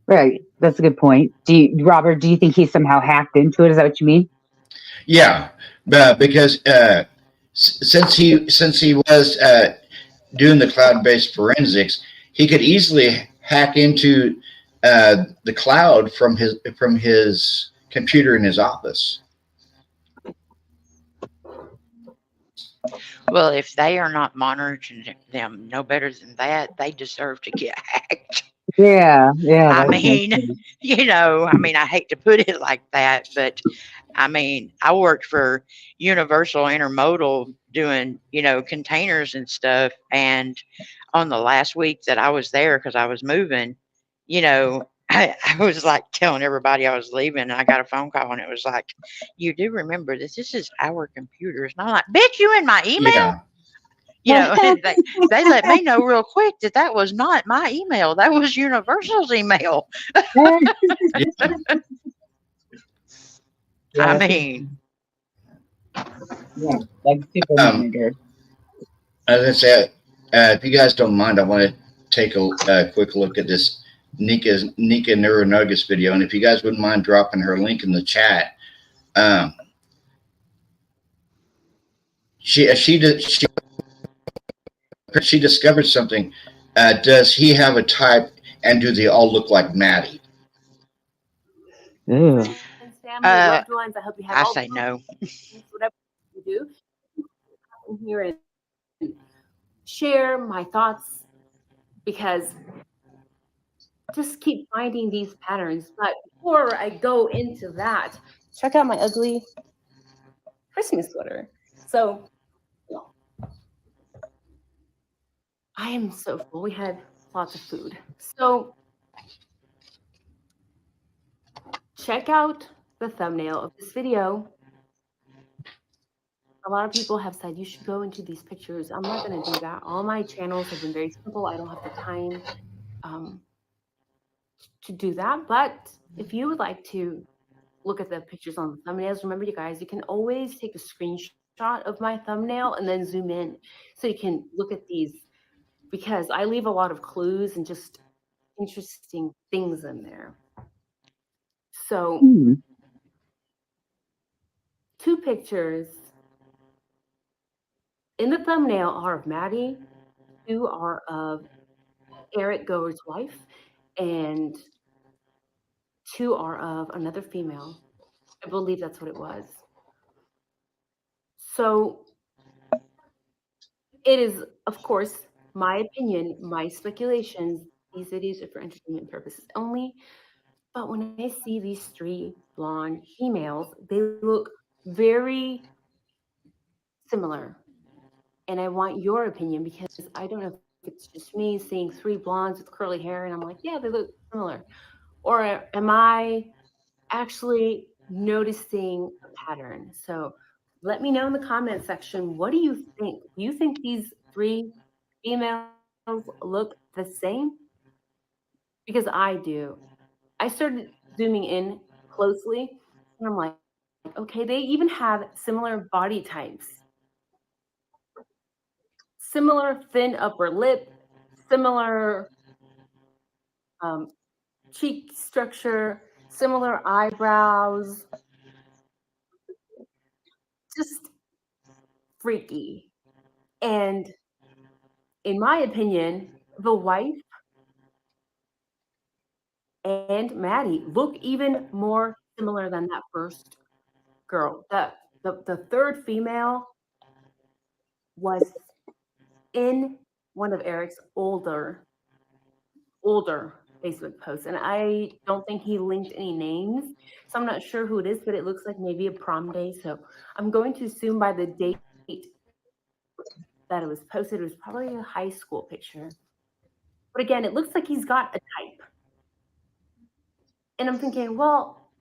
D: Right. That's a good point. Robert, do you think he somehow hacked into it? Is that what you mean?
A: Yeah, because since he was doing the cloud-based forensics, he could easily hack into the cloud from his computer in his office.
E: Well, if they are not monitoring them no better than that, they deserve to get hacked.
D: Yeah.
E: I
D: That makes
E: mean,
D: sense.
E: I hate to put it like that, but I worked for Universal Intermodal doing, containers and stuff. And on the last week that I was there, because I was moving, I was like telling everybody I was leaving, and I got a phone call, and it was like, "You do remember this? This is our computers." And I'm like, "Bitch, you in my email?"
A: Yeah,
E: And they let me know real quick that was not my email. That was Universal's email.
A: yeah.
E: I mean,
D: Yeah, like super monitor.
A: As I said, if you guys don't mind, I want to take a quick look at this Nika Neuronuggets video, and if you guys wouldn't mind dropping her link in the chat. She discovered something. Does he have a type, and do they all look like Maddie?
D: Ew.
C: Friends, family, loved ones. I hope you have
E: I
C: all
E: say
C: the
E: no.
C: whatever you do. I'm here and share my thoughts because just keep finding these patterns. But before I go into that, check out my ugly Christmas sweater. So I am so full. We had lots of food. So check out the thumbnail of this video. A lot of people have said you should go into these pictures. I'm not going to do that. All my channels have been very simple. I don't have the time to do that. But if you would like to look at the pictures on the thumbnails, remember, you guys, you can always take a screenshot of my thumbnail and then zoom in so you can look at these, because I leave a lot of clues and just interesting things in there. So
D: Hmm.
C: 2 pictures in the thumbnail are of Maddie, 2 are of Eric Goer's wife, and 2 are of another female. I believe that's what it was. So it is, of course, my opinion, my speculations. These videos are for entertainment purposes only. But when I see these 3 blonde females, they look very similar. And I want your opinion because I don't know if it's just me seeing 3 blondes with curly hair and I'm like, yeah, they look similar. Or am I actually noticing a pattern? So let me know in the comment section. What do you think? Do you think these 3 females look the same? Because I do. I started zooming in closely and I'm like, okay, they even have similar body types, similar thin upper lip, similar um, cheek structure, similar eyebrows, just freaky. And in my opinion, the wife and Maddie look even more similar than that first girl. The third female was in one of Eric's older Facebook posts, and I don't think he linked any names, so I'm not sure who it is, but it looks like maybe a prom day. So I'm going to assume by the date that it was posted, it was probably a high school picture. But again, it looks like he's got a type. And I'm thinking, well,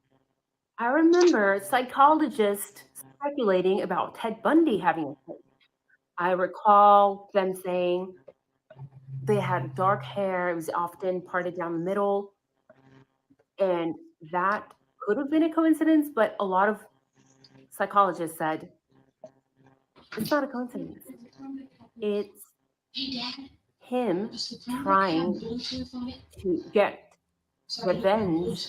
C: I remember psychologists speculating about Ted Bundy having a type. I recall them saying they had dark hair, it was often parted down the middle, and that could have been a coincidence, but a lot of psychologists said it's not a coincidence. It's him trying to get revenge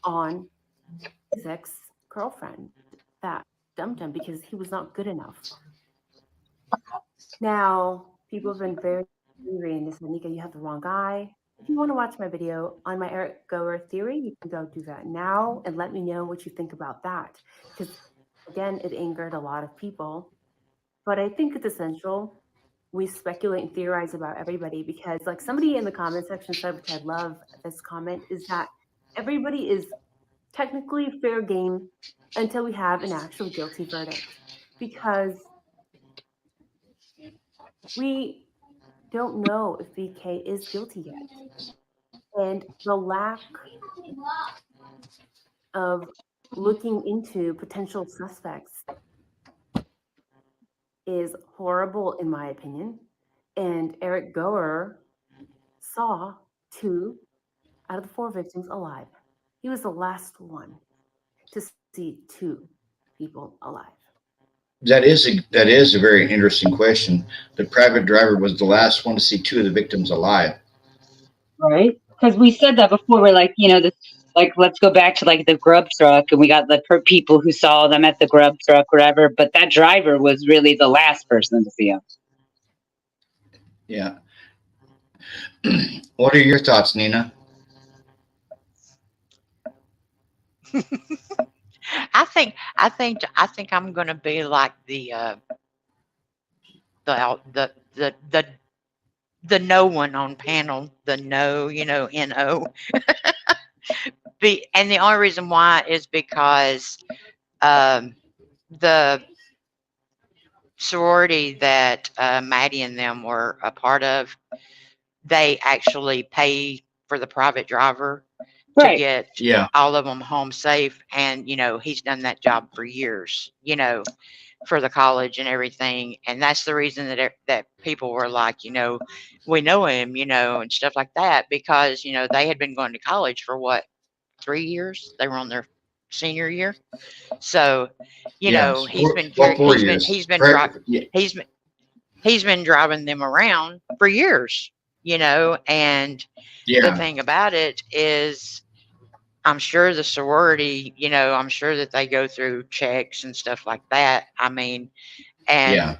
C: on his ex girlfriend that dumped him because he was not good enough. Now, people have been very angry and they said, Nika, you have the wrong guy. If you want to watch my video on my Eric Goer theory, you can go do that now and let me know what you think about that. Because again, it angered a lot of people. But I think it's essential we speculate and theorize about everybody because, like somebody in the comment section said, which I love this comment, is that everybody is technically fair game until we have an actual guilty verdict. Because we don't know if BK is guilty yet. And the lack of looking into potential suspects is horrible, in my opinion. And Eric Goer saw 2 out of the 4 victims alive. He was the last one to see 2 people alive.
A: That is a very interesting question. The private driver was the last one to see 2 of the victims alive.
D: Right? Because we said that before. We're like, this, like, let's go back to like the grub truck, and we got the people who saw them at the grub truck, whatever. But that driver was really the last person to see them.
A: Yeah. What are your thoughts, Nina?
E: I think I'm going to be like the no one on panel, the no, no. And the only reason why is because the sorority that Maddie and them were a part of, they actually pay for the private driver to
D: Right.
E: get all of them home safe. And, he's done that job for years, for the college and everything. And that's the reason that people were like, we know him, and stuff like that, because, they had been going to college for what, 3 years? They were on their senior year. So, he's been
A: 4 years.
E: he's been driving them around for years, and the thing about it is I'm sure the sorority, I'm sure that they go through checks and stuff like that. I mean, and
A: Yeah.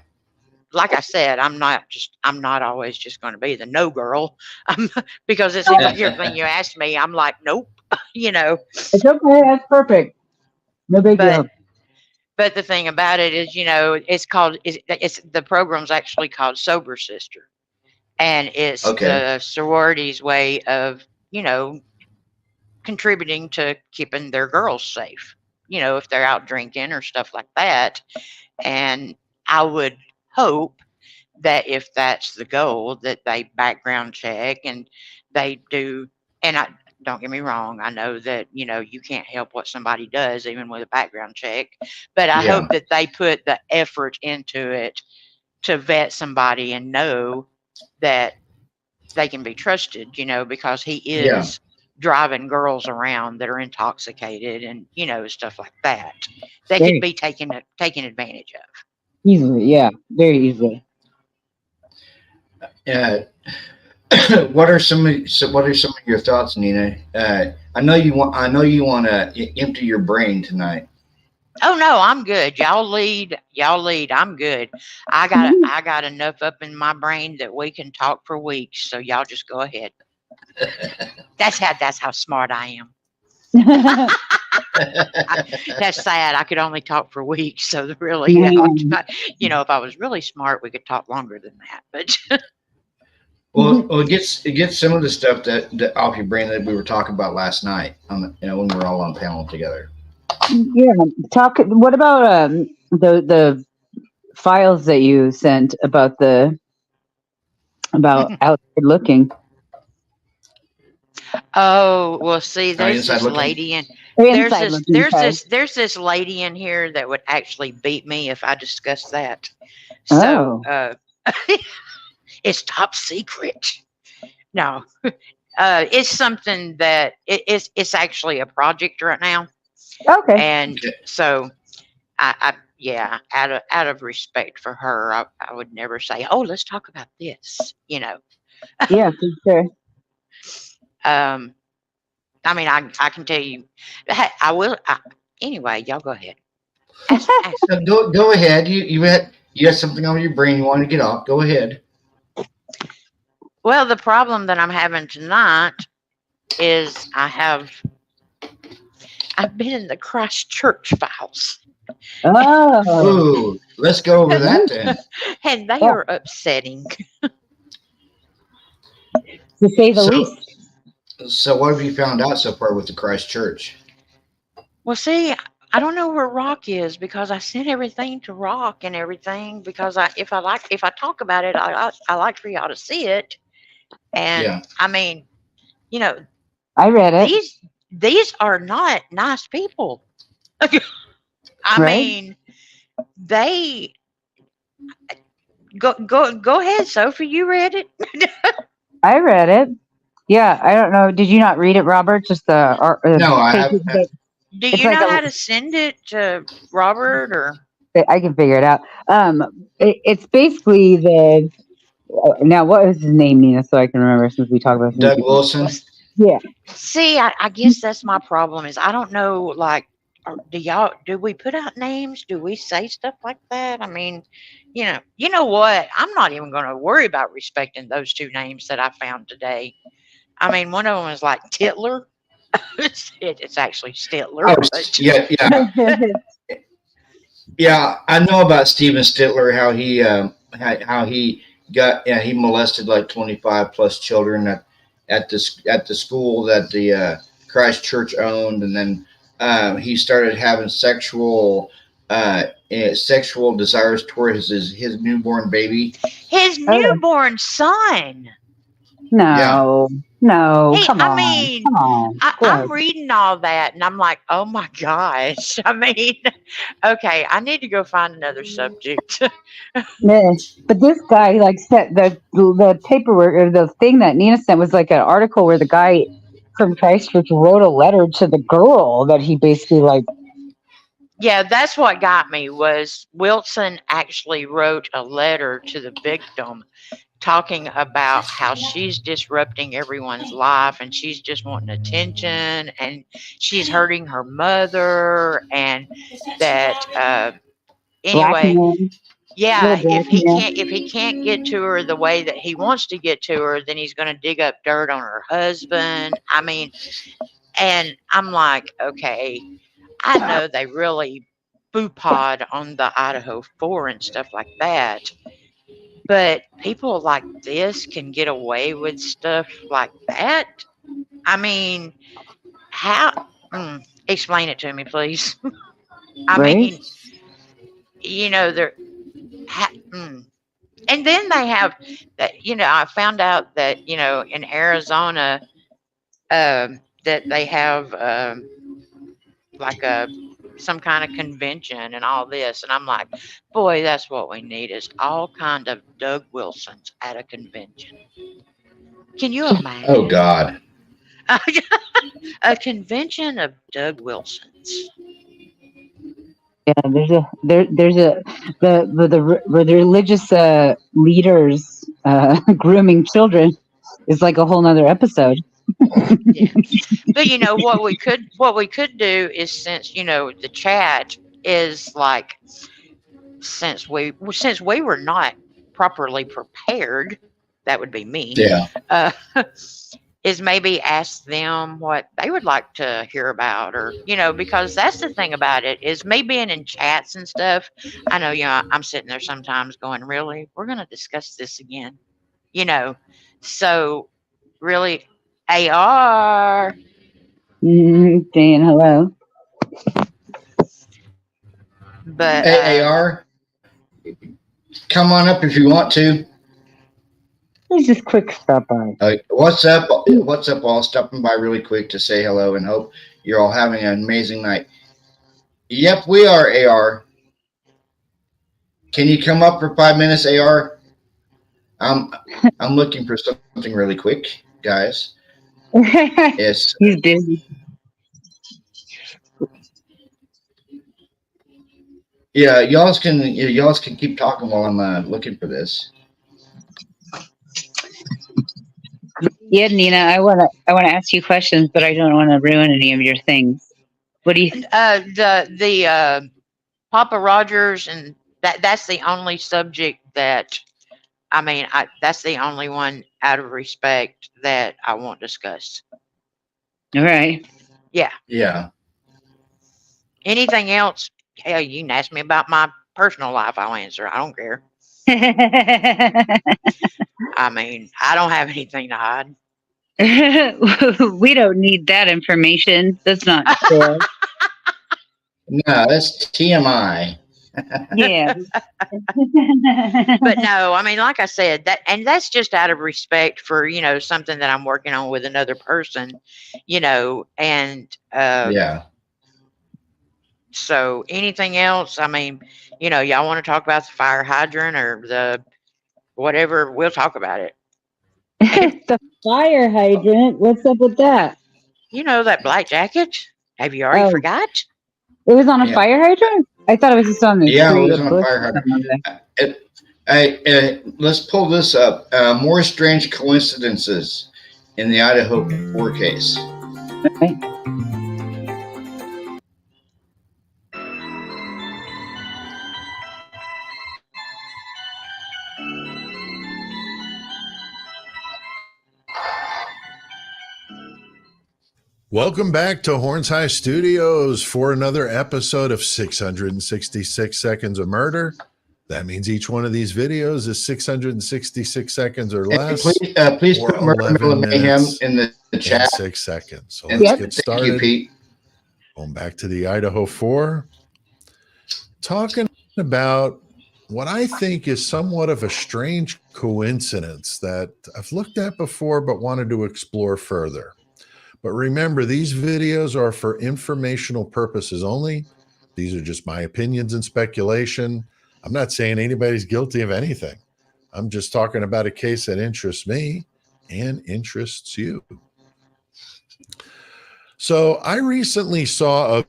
E: like I said, I'm not always just going to be the no girl, because it seems like everything you ask me, I'm like, nope,
D: It's okay. That's perfect. No big
E: But
D: deal.
E: but the thing about it is, it's the program's actually called Sober Sister, and it's
A: Okay.
E: the sorority's way of, you know, contributing to keeping their girls safe. If they're out drinking or stuff like that. And I would hope that if that's the goal, that they background check and they do. And I don't get me wrong, I know that you can't help what somebody does even with a background check, but I
A: Yeah.
E: hope that they put the effort into it to vet somebody and know that they can be trusted, because he
A: Yeah.
E: is driving girls around that are intoxicated and stuff like that. They could
D: Very
E: be taken advantage of.
D: easily. Yeah. Very easily.
A: Uh, what are what are some of your thoughts, Nina? I know you want. I know you want to empty your brain tonight.
E: Oh no, I'm good. Y'all lead. Y'all lead. I'm good. I got enough up in my brain that we can talk for weeks. So y'all just go ahead. That's how smart I am. That's sad. I could only talk for weeks. So really, if I was really smart, we could talk longer than that. But
A: Well, it gets some of the stuff that off your brain that we were talking about last night when we were all on panel together.
D: Yeah. Talk. What about the files that you sent about outside looking?
E: oh well, see, there's
A: Inside
E: this
A: looking.
E: lady in
D: Or
E: there's
D: inside
E: this
D: looking.
E: there's
D: Sorry.
E: this there's this lady in here that would actually beat me if I discussed that. So
D: Oh.
E: it's top secret. No, it's something that it's actually a project right now,
D: Okay.
E: and
A: Okay.
E: so yeah, out of respect for her, I would never say, oh, let's talk about this.
D: Yeah, for sure.
E: Um, I mean, I can tell you, hey, I will. Anyway, y'all go ahead. Ask.
A: So go ahead. You had something on your brain you want to get off. Go ahead.
E: Well, the problem that I'm having tonight is I've been in the Christchurch files,
D: Oh.
A: Ooh, let's go over that then.
E: and they
D: Yeah.
E: are upsetting.
D: To say the
A: So,
D: least.
A: so what have you found out so far with the Christ Church?
E: Well, see, I don't know where Rock is because I sent everything to Rock and everything because if I talk about it, I like for y'all to see it. And
A: Yeah.
E: I mean, you know,
D: I read it.
E: these are not nice people. I
D: Right?
E: mean, they go ahead, Sophie. You read it.
D: I read it. Yeah, I don't know. Did you not read it, Robert? Just the
A: No,
D: pages that
E: Do
D: it's
E: you
D: like
E: know how to send it to Robert or?
D: I can figure it out. It's basically the now what is his name, Nina? So I can remember since we talk about so many
A: Doug
D: people.
A: Wilson.
D: Yeah,
E: See, I guess that's my problem is I don't know, like, do we put out names? Do we say stuff like that? I mean, you know what? I'm not even going to worry about respecting those two names that I found today. I mean, one of them is like Titler. It's actually Stitler,
A: Oh,
E: but
A: yeah. I know about Steven Stitler. How he got he molested like 25 plus children at the school that the Christ Church owned, and then he started having sexual desires towards his newborn baby.
E: his newborn son.
A: Yeah.
D: no,
E: Hey,
D: come
E: I
D: on,
E: mean,
D: come on.
E: I'm reading all that and I'm like, oh my gosh. I mean, okay, I need to go find another subject.
D: Yeah. But this guy like sent the paperwork or the thing that Nina sent was like an article where the guy from Christchurch wrote a letter to the girl that he basically like.
E: Yeah, that's what got me was Wilson actually wrote a letter to the victim talking about how she's disrupting everyone's life and she's just wanting attention and she's hurting her mother and that anyway,
D: Blackmail.
E: yeah,
D: Little blackmail.
E: if he can't get to her the way that he wants to get to her, then he's going to dig up dirt on her husband. I mean, and I'm like, okay, I know they really boo-pod on the Idaho 4 and stuff like that, but people like this can get away with stuff like that. I mean, how? Explain it to me, please. I
D: Right?
E: mean, you know, they're. And then they have that. I found out that in Arizona, that they have like some kind of convention and all this, and I'm like, boy, that's what we need is all kind of Doug Wilsons at a convention. Can you imagine?
A: Oh God.
E: A convention of Doug Wilsons.
D: Yeah, there's a the religious leaders grooming children is like a whole nother episode.
E: Yeah. But what we could do is, since the chat is like, since we were not properly prepared, that would be me.
A: Yeah.
E: Is maybe ask them what they would like to hear about, or because that's the thing about it, is me being in chats and stuff. I know, I'm sitting there sometimes going, really, we're going to discuss this again, so really, AR.
D: Saying hello.
E: But
A: Hey, AR, come on up if you want to.
D: Let's just quick stop by.
A: What's up? What's up, all? Stopping by really quick to say hello and hope you're all having an amazing night. Yep, we are, AR. Can you come up for 5 minutes, AR? I'm looking for something really quick, guys. It's
D: He's busy.
A: yeah, y'all can keep talking while I'm looking for this.
D: Yeah, Nina, I wanna ask you questions, but I don't want to ruin any of your things. What do you?
E: The Papa Rogers, and that's the only subject that that's the only one out of respect that I won't discuss.
D: All right.
E: Yeah.
A: Yeah.
E: Anything else? Hell, you can ask me about my personal life. I'll answer. I don't care. I don't have anything to hide.
D: We don't need that information. That's not fair.
A: No, that's TMI.
D: Yeah.
E: But no, like I said, that's just out of respect for, something that I'm working on with another person, and
A: Yeah.
E: So anything else? Y'all want to talk about the fire hydrant or the whatever, we'll talk about it.
D: The fire hydrant. What's up with that?
E: That black jacket? Have you already forgot?
D: It was on a fire hydrant? I thought it was just on the
A: Yeah,
D: tree.
A: it was on a fire hydrant. Let's pull this up. More strange coincidences in the Idaho 4 case.
D: Okay.
B: Welcome back to Horns High Studios for another episode of 666 Seconds of Murder. That means each one of these videos is 666 seconds or less.
A: Please
B: or
A: put Murder Mayhem in the chat.
B: 6 seconds. So let's get started.
A: Thank you, Pete.
B: Going back to the Idaho 4. Talking about what I think is somewhat of a strange coincidence that I've looked at before but wanted to explore further. But remember, these videos are for informational purposes only. These are just my opinions and speculation. I'm not saying anybody's guilty of anything. I'm just talking about a case that interests me and interests you. So I recently saw a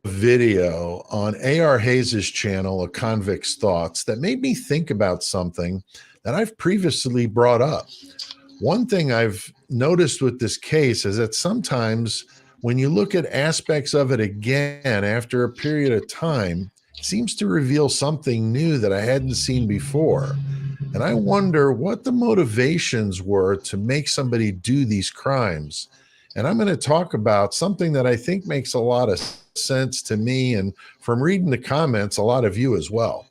B: video on A.R. Hayes' channel, A Convict's Thoughts, that made me think about something that I've previously brought up. One thing I've noticed with this case is that sometimes when you look at aspects of it again after a period of time, it seems to reveal something new that I hadn't seen before. And I wonder what the motivations were to make somebody do these crimes. And I'm going to talk about something that I think makes a lot of sense to me, and from reading the comments, a lot of you as well.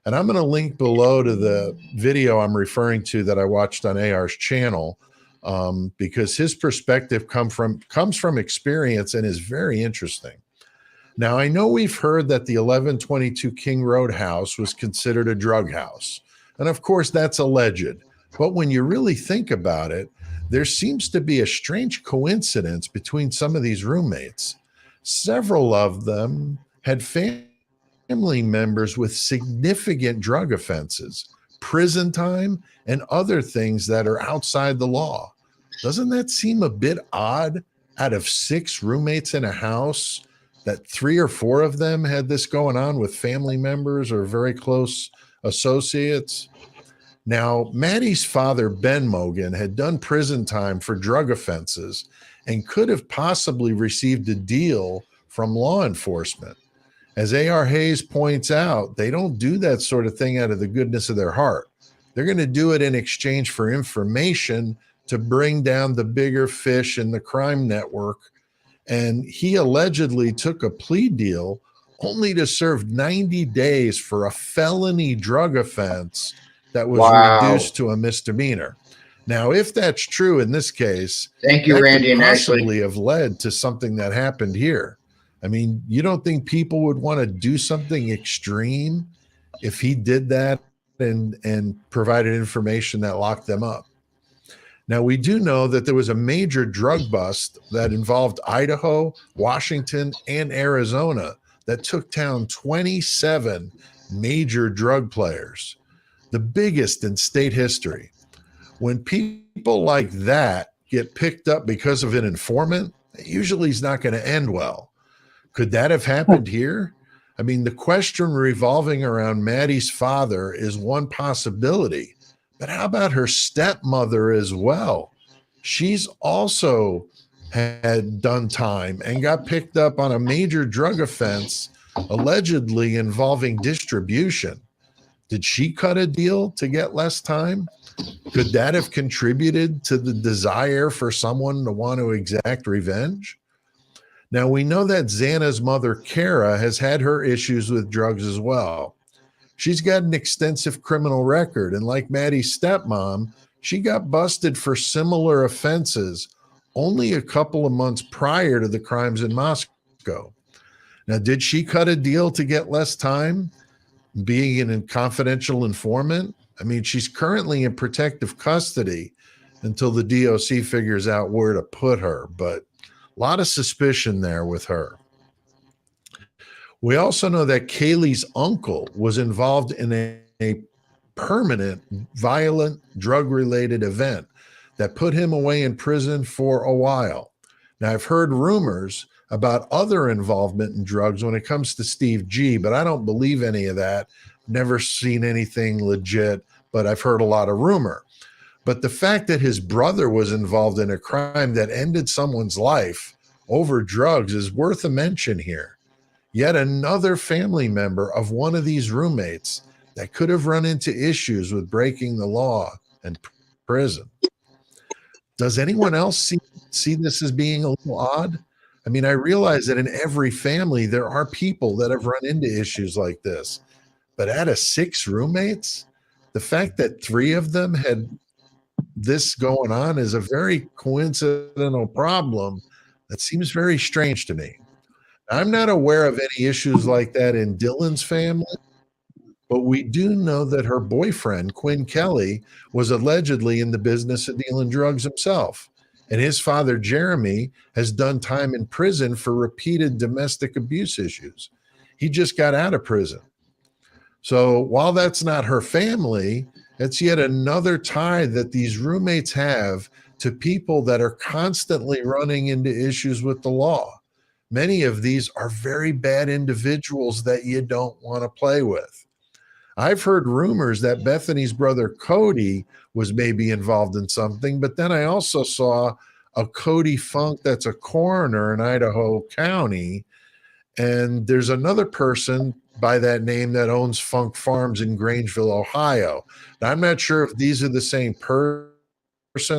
B: And I'm going to link below to the video I'm referring to that I watched on AR's channel, because his perspective comes from experience and is very interesting. Now, I know we've heard that the 1122 King Road house was considered a drug house. And of course, that's alleged. But when you really think about it, there seems to be a strange coincidence between some of these roommates. Several of them had family members with significant drug offenses, prison time, and other things that are outside the law. Doesn't that seem a bit odd? Out of 6 roommates in a house, that 3 or 4 of them had this going on with family members or very close associates. Now, Maddie's father, Ben Mogan, had done prison time for drug offenses and could have possibly received a deal from law enforcement. As A.R. Hayes points out, they don't do that sort of thing out of the goodness of their heart. They're going to do it in exchange for information to bring down the bigger fish in the crime network. And he allegedly took a plea deal only to serve 90 days for a felony drug offense that was reduced to a misdemeanor. Now, if that's true in this case,
A: thank you,
B: that
A: Randy,
B: could
A: and
B: possibly
A: actually,
B: have led to something that happened here. I mean, you don't think people would want to do something extreme if he did that and provided information that locked them up? Now, we do know that there was a major drug bust that involved Idaho, Washington, and Arizona that took down 27 major drug players, the biggest in state history. When people like that get picked up because of an informant, it usually is not going to end well. Could that have happened here? I mean, the question revolving around Maddie's father is one possibility, but how about her stepmother as well? She's also had done time and got picked up on a major drug offense, allegedly involving distribution. Did she cut a deal to get less time? Could that have contributed to the desire for someone to want to exact revenge? Now, we know that Xana's mother, Kara, has had her issues with drugs as well. She's got an extensive criminal record, and like Maddie's stepmom, she got busted for similar offenses only a couple of months prior to the crimes in Moscow. Now, did she cut a deal to get less time, being a confidential informant? I mean, she's currently in protective custody until the DOC figures out where to put her, but a lot of suspicion there with her. We also know that Kaylee's uncle was involved in a permanent violent drug-related event that put him away in prison for a while. Now, I've heard rumors about other involvement in drugs when it comes to Steve G, but I don't believe any of that. Never seen anything legit, but I've heard a lot of rumor. But the fact that his brother was involved in a crime that ended someone's life over drugs is worth a mention here. Yet another family member of one of these roommates that could have run into issues with breaking the law and prison. Does anyone else see this as being a little odd? I mean, I realize that in every family, there are people that have run into issues like this. But out of 6 roommates, the fact that 3 of them had this going on is a very coincidental problem that seems very strange to me. I'm not aware of any issues like that in Dylan's family, but we do know that her boyfriend, Quinn Kelly, was allegedly in the business of dealing drugs himself. And his father, Jeremy, has done time in prison for repeated domestic abuse issues. He just got out of prison. So while that's not her family, it's yet another tie that these roommates have to people that are constantly running into issues with the law. Many of these are very bad individuals that you don't want to play with. I've heard rumors that Bethany's brother Cody was maybe involved in something, but then I also saw a Cody Funk that's a coroner in Idaho County. And there's another person by that name that owns Funk Farms in Grangeville, Ohio. Now, I'm not sure if these are the same person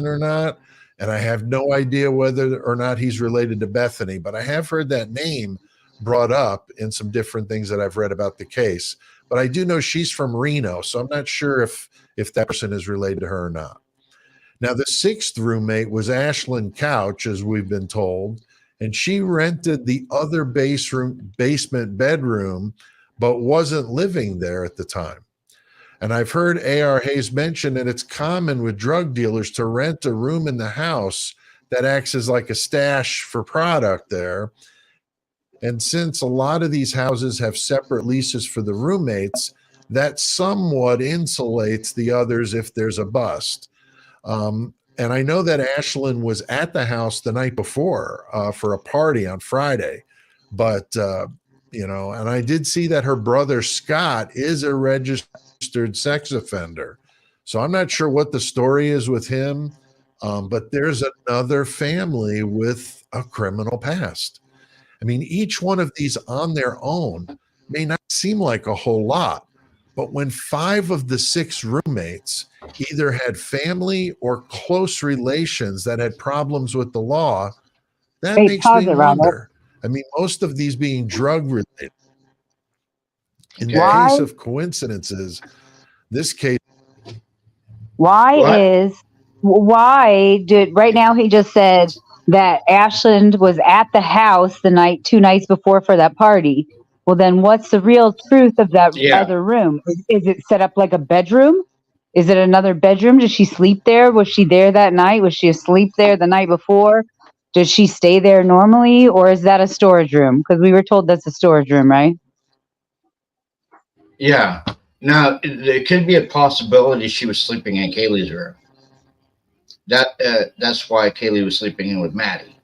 B: or not. And I have no idea whether or not he's related to Bethany, but I have heard that name brought up in some different things that I've read about the case. But I do know she's from Reno, so I'm not sure if that person is related to her or not. Now, the sixth roommate was Ashlyn Couch, as we've been told, and she rented the other basement bedroom, but wasn't living there at the time. And I've heard A.R. Hayes mention that it's common with drug dealers to rent a room in the house that acts as like a stash for product there. And since a lot of these houses have separate leases for the roommates, that somewhat insulates the others if there's a bust. And I know that Ashlyn was at the house the night before for a party on Friday. But, and I did see that her brother Scott is a registered sex offender. So I'm not sure what the story is with him, but there's another family with a criminal past. I mean, each one of these on their own may not seem like a whole lot, but when 5 of the 6 roommates either had family or close relations that had problems with the law, that makes me wonder. I mean, most of these being drug related. In the case of coincidences, this case.
D: Why did right now he just said that Ashland was at the house the 2 nights before for that party. Well, then what's the real truth of that other room? Is it set up like a bedroom? Is it another bedroom? Did she sleep there? Was she there that night? Was she asleep there the night before? Did she stay there normally? Or is that a storage room? Because we were told that's a storage room, right?
A: Yeah. Now, there could be a possibility she was sleeping in Kaylee's room. That's why Kaylee was sleeping in with Maddie.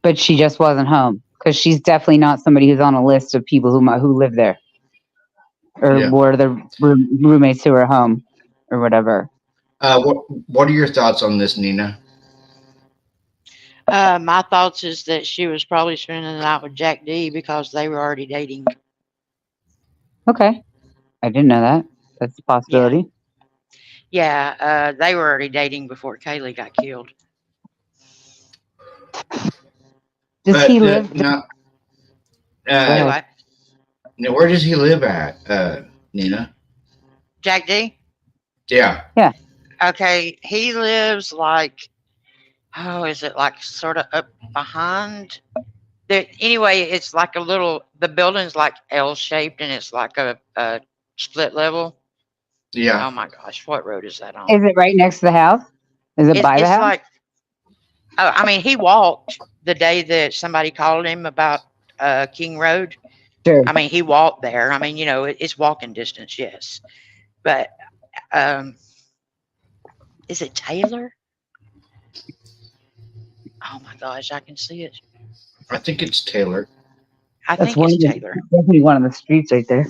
D: But she just wasn't home, because she's definitely not somebody who's on a list of people who live there, or were the roommates who were home, or whatever.
A: What are your thoughts on this, Nina?
E: My thoughts is that she was probably spending the night with Jack D because they were already dating.
D: Okay, I didn't know that. That's a possibility.
E: Yeah, they were already dating before Kaylee got killed.
D: Does he live?
A: Now, where does he live at, Nina?
E: Jack D?
A: Yeah.
D: Yeah.
E: Okay, he lives like, is it like sort of up behind? Anyway, it's like the building's like L-shaped and it's like a split level.
A: Yeah.
E: Oh my gosh, what road is that on?
D: Is it right next to the house? Is it by the house?
E: Like, I mean, he walked the day that somebody called him about King Road.
D: Sure.
E: I mean, he walked there. I mean, it's walking distance, yes. But is it Taylor? Oh my gosh, I can see it.
A: I think it's Taylor.
E: I think it's Taylor.
D: Definitely one of the streets right there.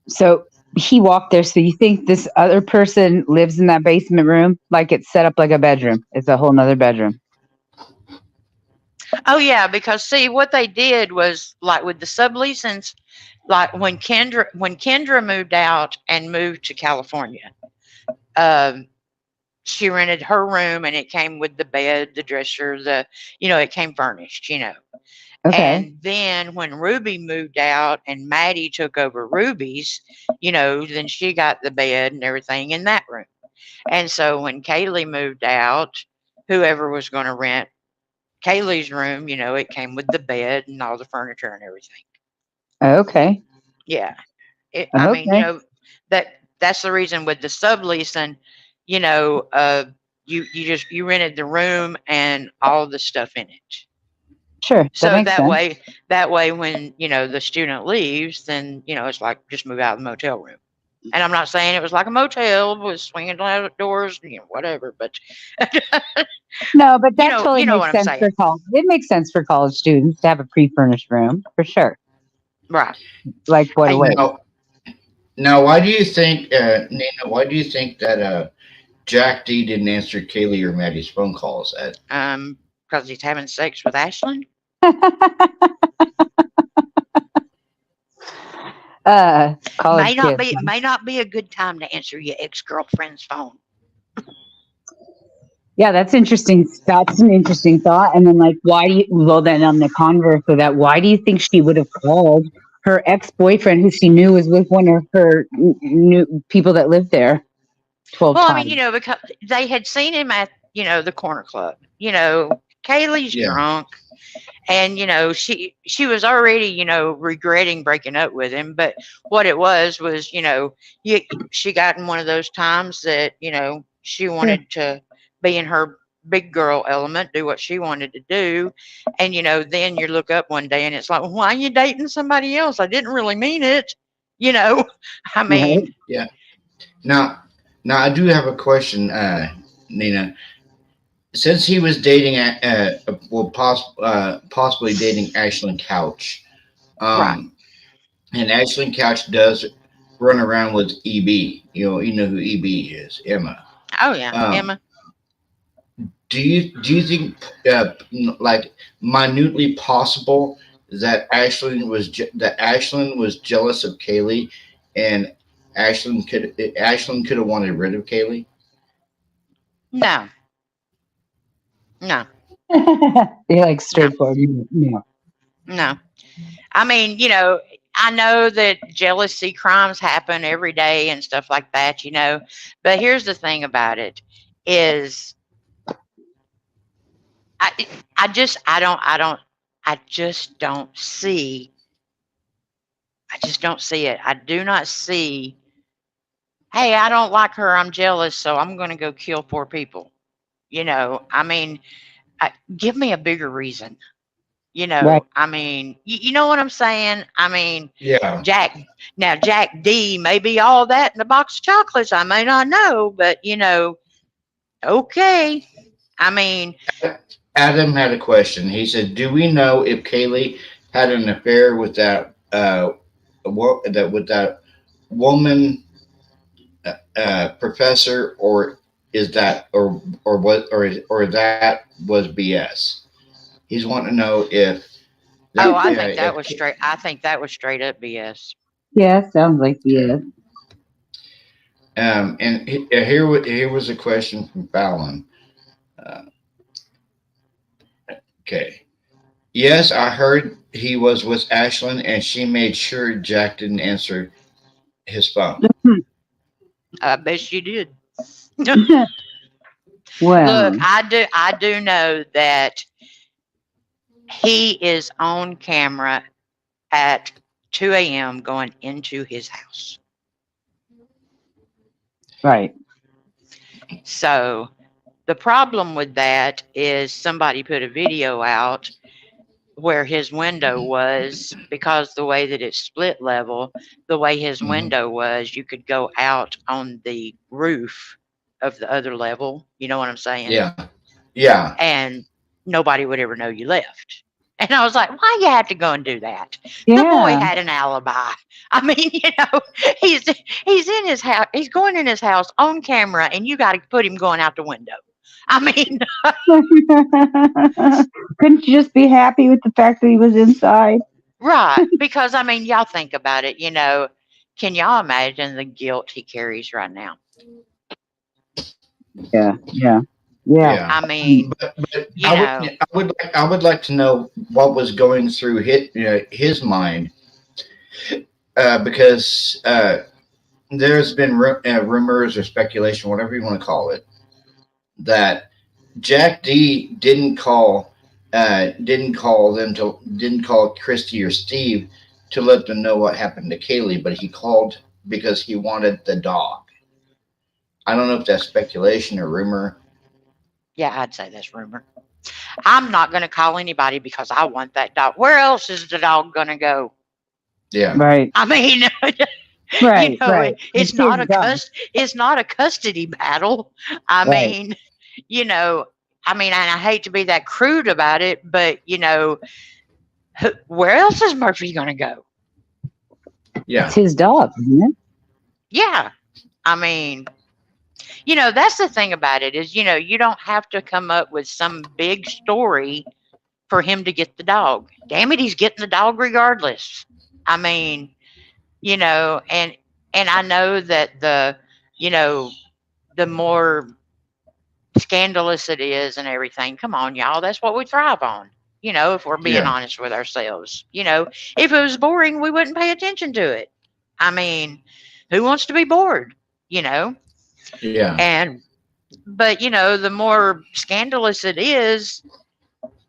D: So he walked there. So you think this other person lives in that basement room? Like it's set up like a bedroom. It's a whole nother bedroom.
E: Oh yeah, because see what they did was like with the subleasings, like when Kendra moved out and moved to California, she rented her room and it came with the bed, the dresser, it came furnished,
D: Okay.
E: And then when Ruby moved out and Maddie took over Ruby's, then she got the bed and everything in that room. And so when Kaylee moved out, whoever was going to rent Kaylee's room, it came with the bed and all the furniture and everything.
D: Okay.
E: Yeah. I mean, that's the reason with the subleasing, you rented the room and all the stuff in it.
D: Sure.
E: So that way when, the student leaves, then, it's like just move out of the motel room. And I'm not saying it was like a motel with swinging doors, whatever, but
D: no, but that totally
E: makes
D: sense for college. It makes sense for college students to have a pre-furnished room for sure.
E: Right.
D: Like what?
A: Now, why do you think, Nina? Why do you think that Jack D didn't answer Kaylee or Maddie's phone calls?
E: Because he's having sex with Ashlyn.
D: College kids.
E: May not be a good time to answer your ex girlfriend's phone.
D: Yeah, that's interesting. That's an interesting thought. And then, like, why do you? Well, then on the converse of that, why do you think she would have called her ex boyfriend, who she knew was with one of her new people that lived there 12
E: Well, I mean,
D: times?
E: because they had seen him at the corner club. Kaylee's
A: Yeah.
E: drunk, and she was already regretting breaking up with him. But what it was she got in one of those times that she wanted to be in her big girl element, do what she wanted to do, and then you look up one day and it's like, why are you dating somebody else? I didn't really mean it. you know I
D: Right?
E: mean,
A: Yeah. Now, I do have a question, Nina. Since he was dating, possibly dating Ashlyn Couch,
E: right.
A: um, and Ashlyn Couch does run around with EB. You know who EB is, Emma.
E: Oh yeah,
A: Um,
E: Emma.
A: do you think, like, minutely possible that Ashlyn was jealous of Kaylee, and Ashlyn could have wanted rid of Kaylee?
E: No, no,
D: You're like
E: no,
D: straightforward. No.
E: no. I mean, I know that jealousy crimes happen every day and stuff like that, but here's the thing about it is I I just don't see it. I do not see, hey, I don't like her, I'm jealous, so I'm going to go kill four people. I mean, give me a bigger reason.
D: Right.
E: I mean, you know what I'm saying? I mean,
A: Yeah.
E: Jack, now Jack D may be all that in a box of chocolates. I may not know, but okay. I mean,
A: Adam had a question. He said, "Do we know if Kaylee had an affair with that woman professor, or is that or what or that was BS?" He's wanting to know if
E: oh,
A: that if
E: I think that was straight up BS.
D: Yeah, sounds like
A: okay.
D: yeah.
A: And here was a question from Fallon. Uh, okay. Yes, I heard he was with Ashlyn, and she made sure Jack didn't answer his phone.
E: I bet she did. Look,
D: Well,
E: I do know that he is on camera at 2 a.m. going into his house.
D: right.
E: So the problem with that is somebody put a video out where his window was, because the way that it's split level, the way his
A: Hmm.
E: window was, you could go out on the roof of the other level. You know what I'm saying?
A: Yeah, yeah,
E: And nobody would ever know you left. And I was like, why you have to go and do that? The boy
D: Yeah.
E: had an alibi. I mean, he's in his house. He's going in his house on camera, and you got to put him going out the window. I mean,
D: Couldn't you just be happy with the fact that he was inside?
E: right? Because I mean, y'all think about it. Can y'all imagine the guilt he carries right now?
D: Yeah, yeah, yeah.
A: yeah.
E: I mean,
A: But
E: you know,
A: I would like to know what was going through his mind, because there's been rumors or speculation, whatever you want to call it, that Jack D didn't call Christy or Steve to let them know what happened to Kaylee, but he called because he wanted the dog. I don't know if that's speculation or rumor.
E: yeah, I'd say that's rumor. I'm not going to call anybody because I want that dog. Where else is the dog going to go?
A: Yeah,
D: Right,
E: I mean,
D: right, right.
E: it's not a it's not a custody battle. I
D: Right.
E: mean, you know, and I hate to be that crude about it, but where else is Murphy going to go?
A: yeah.
D: It's his dog, isn't it?
E: Yeah. I mean, that's the thing about it is, you don't have to come up with some big story for him to get the dog. Damn it, he's getting the dog regardless. I mean, and I know that you know, the more scandalous it is and everything, come on, y'all, that's what we thrive on. If we're being
A: Yeah.
E: honest with ourselves. If it was boring, we wouldn't pay attention to it. I mean, who wants to be bored? You know?
A: Yeah.
E: And but the more scandalous it is,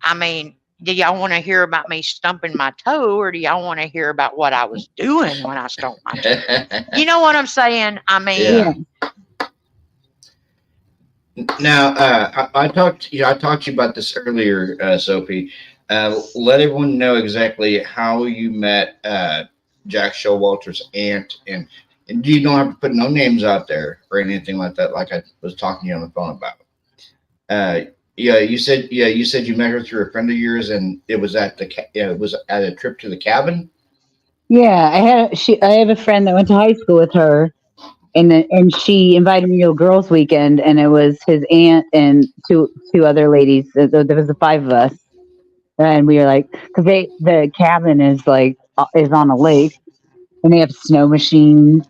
E: I mean, do y'all want to hear about me stumping my toe, or do y'all want to hear about what I was doing when I stumped my toe? You know what I'm saying? I mean,
A: Yeah. Now, I talked. I talked to you about this earlier, Sophie. Let everyone know exactly how you met Jack Showalter's aunt, and you don't have to put no names out there or anything like that. Like I was talking to you on the phone about. Uh, yeah, you said. Yeah, you said you met her through a friend of yours, and it was at it was at a trip to the cabin.
D: Yeah, I have a friend that went to high school with her, and she invited me to a girls' weekend, and it was his aunt and two other ladies. There was the five of us, and we were like, because the cabin is like is on a lake, and they have snow machines,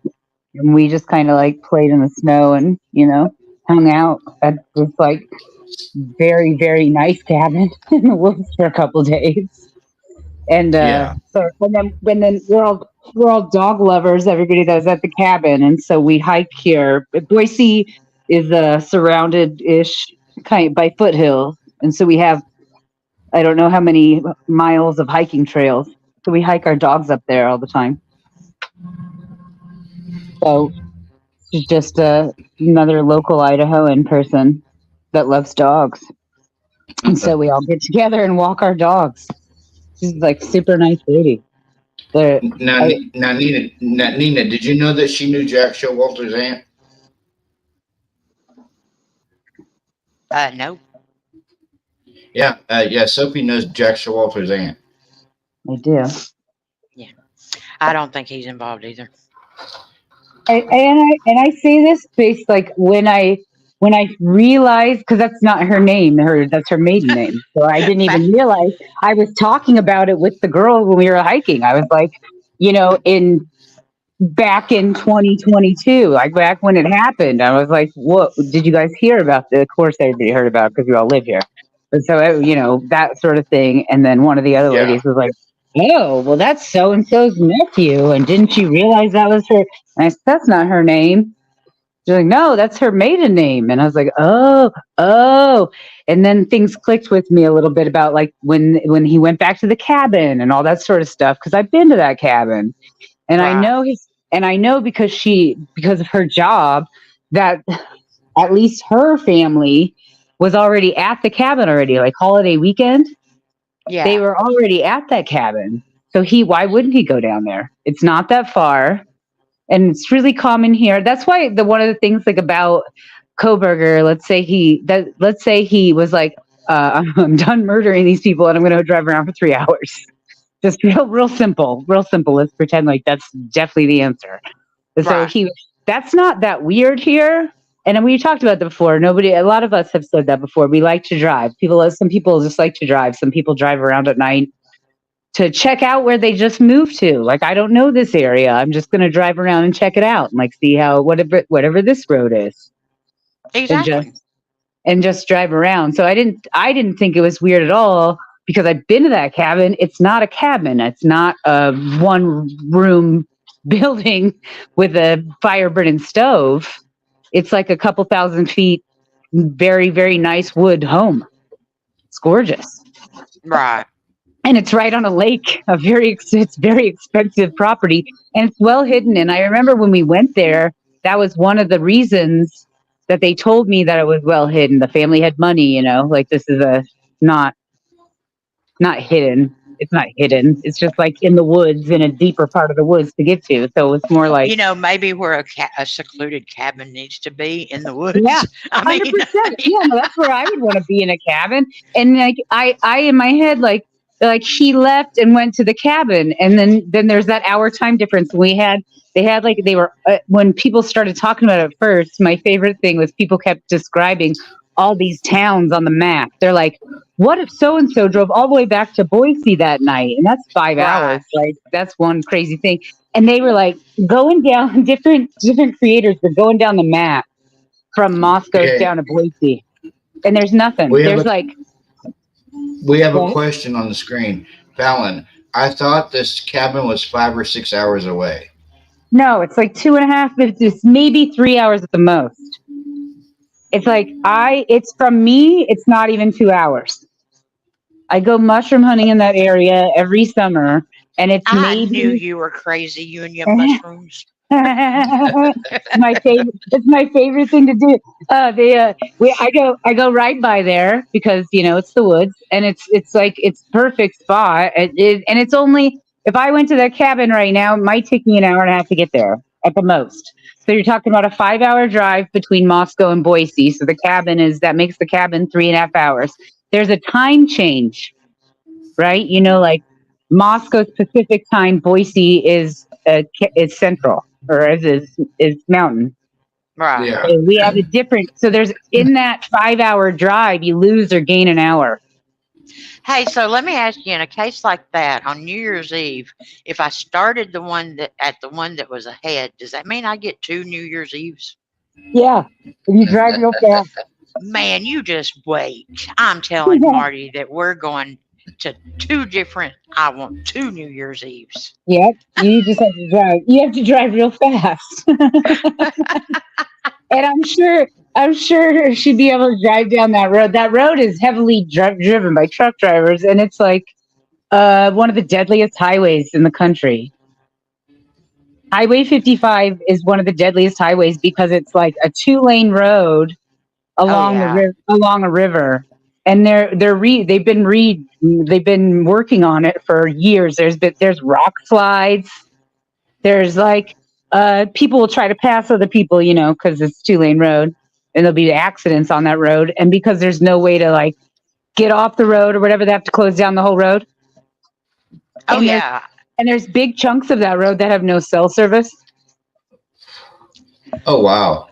D: and we just kind of like played in the snow and hung out at this like very very nice cabin in the woods for a couple days. And
A: Yeah.
D: so and then we're all dog lovers, everybody that was at the cabin, and so we hike here. Boise is surrounded ish kind by foothills, and so we have I don't know how many miles of hiking trails. So we hike our dogs up there all the time. So she's just another local Idahoan person that loves dogs, and so we all get together and walk our dogs. She's like super nice lady. They're,
A: Now,
D: I,
A: Nina, did you know that she knew Jack Showalter's aunt?
E: no.
A: Yeah. Yeah. Sophie knows Jack Showalter's aunt.
D: I do.
E: Yeah. I don't think he's involved either.
D: And I say this based like when I realized, because that's not her name, that's her maiden name. So I didn't even realize I was talking about it with the girl when we were hiking. I was like, in back in 2022, like back when it happened, I was like, what did you guys hear about this? Of course everybody heard about it because we all live here. But so that sort of thing. And then one of the other
A: Yeah.
D: ladies was like, oh, well, that's so and so's nephew, and didn't you realize that was her? And I said, that's not her name. She's like, no, that's her maiden name. And I was like, oh. And then things clicked with me a little bit about like when he went back to the cabin and all that sort of stuff, because I've been to that cabin. And
E: Right.
D: I know because of her job that at least her family was already at the cabin already, like holiday weekend. They
E: Yeah.
D: were already at that cabin. So why wouldn't he go down there? It's not that far. And it's really common here. That's why one of the things like about Koberger, let's say he was like, I'm done murdering these people and I'm going to drive around for 3 hours. Just real simple, real simple. Let's pretend like that's definitely the answer. So
E: Right.
D: that's not that weird here. And we talked about that before. A lot of us have said that before. We like to drive. Some people just like to drive. Some people drive around at night to check out where they just moved to. Like, I don't know this area. I'm just going to drive around and check it out and like see how, whatever this road is, and
E: Exactly.
D: just drive around. So I didn't think it was weird at all because I've been to that cabin. It's not a cabin. It's not a one room building with a fire burning stove. It's like a couple thousand feet, very, very nice wood home. It's gorgeous.
E: Right.
D: And it's right on a lake, it's very expensive property, and it's well hidden. And I remember when we went there, that was one of the reasons that they told me that it was well hidden. The family had money, like this is not not hidden. It's not hidden. It's just like in the woods, in a deeper part of the woods to get to. So it's more like,
E: Maybe where a secluded cabin needs to be in the
D: yeah,
E: woods. I mean,
D: 100%. Yeah, no, that's where I would want to be, in a cabin. And like I in my head, like Like he left and went to the cabin, and then there's that hour time difference. They had like they were when people started talking about it first. My favorite thing was people kept describing all these towns on the map. They're like, what if so and so drove all the way back to Boise that night, and that's 5 hours.
E: Right.
D: Like that's one crazy thing. And they were like going down different creators were going down the map from Moscow
A: Okay,
D: down to Boise, and there's nothing.
A: we have
D: There's
A: a
D: like
A: we have a
D: what?
A: question on the screen. Fallon, I thought this cabin was 5 or 6 hours away.
D: No, it's like 2.5. It's maybe 3 hours at the most. It's like it's from me. It's not even 2 hours. I go mushroom hunting in that area every summer, and it's
E: I knew
D: maybe
E: you were crazy, you and your mushrooms.
D: It's my favorite thing to do. I go right by there because it's the woods and it's like it's perfect spot. And it's only if I went to that cabin right now, it might take me an hour and a half to get there at the most. So you're talking about a 5 hour drive between Moscow and Boise. So that makes the cabin 3.5 hours. There's a time change, right? Like Moscow's Pacific time, Boise is central or is mountain.
E: Right.
A: Yeah.
D: So we have a different. So there's in that 5 hour drive, you lose or gain an hour.
E: Hey, so let me ask you, in a case like that on New Year's Eve, if I started the one that was ahead, does that mean I get 2 New Year's Eves?
D: Yeah, if you drive real fast.
E: Man, you just wait. I'm telling Marty that we're going to two different. I want 2 New Year's Eves.
D: Yep, you just have to drive. You have to drive real fast, and I'm sure she'd be able to drive down that road. That road is heavily driven by truck drivers, and it's like one of the deadliest highways in the country. Highway 55 is one of the deadliest highways because it's like a 2 lane road
E: Oh
D: along
E: yeah.
D: along a river, and they've been working on it for years. There's rock slides. There's like people will try to pass other people, because it's 2 lane road, and there'll be accidents on that road, and because there's no way to like get off the road or whatever, they have to close down the whole road.
E: Oh
D: And there's
E: yeah.
D: and there's big chunks of that road that have no cell service.
A: Oh wow.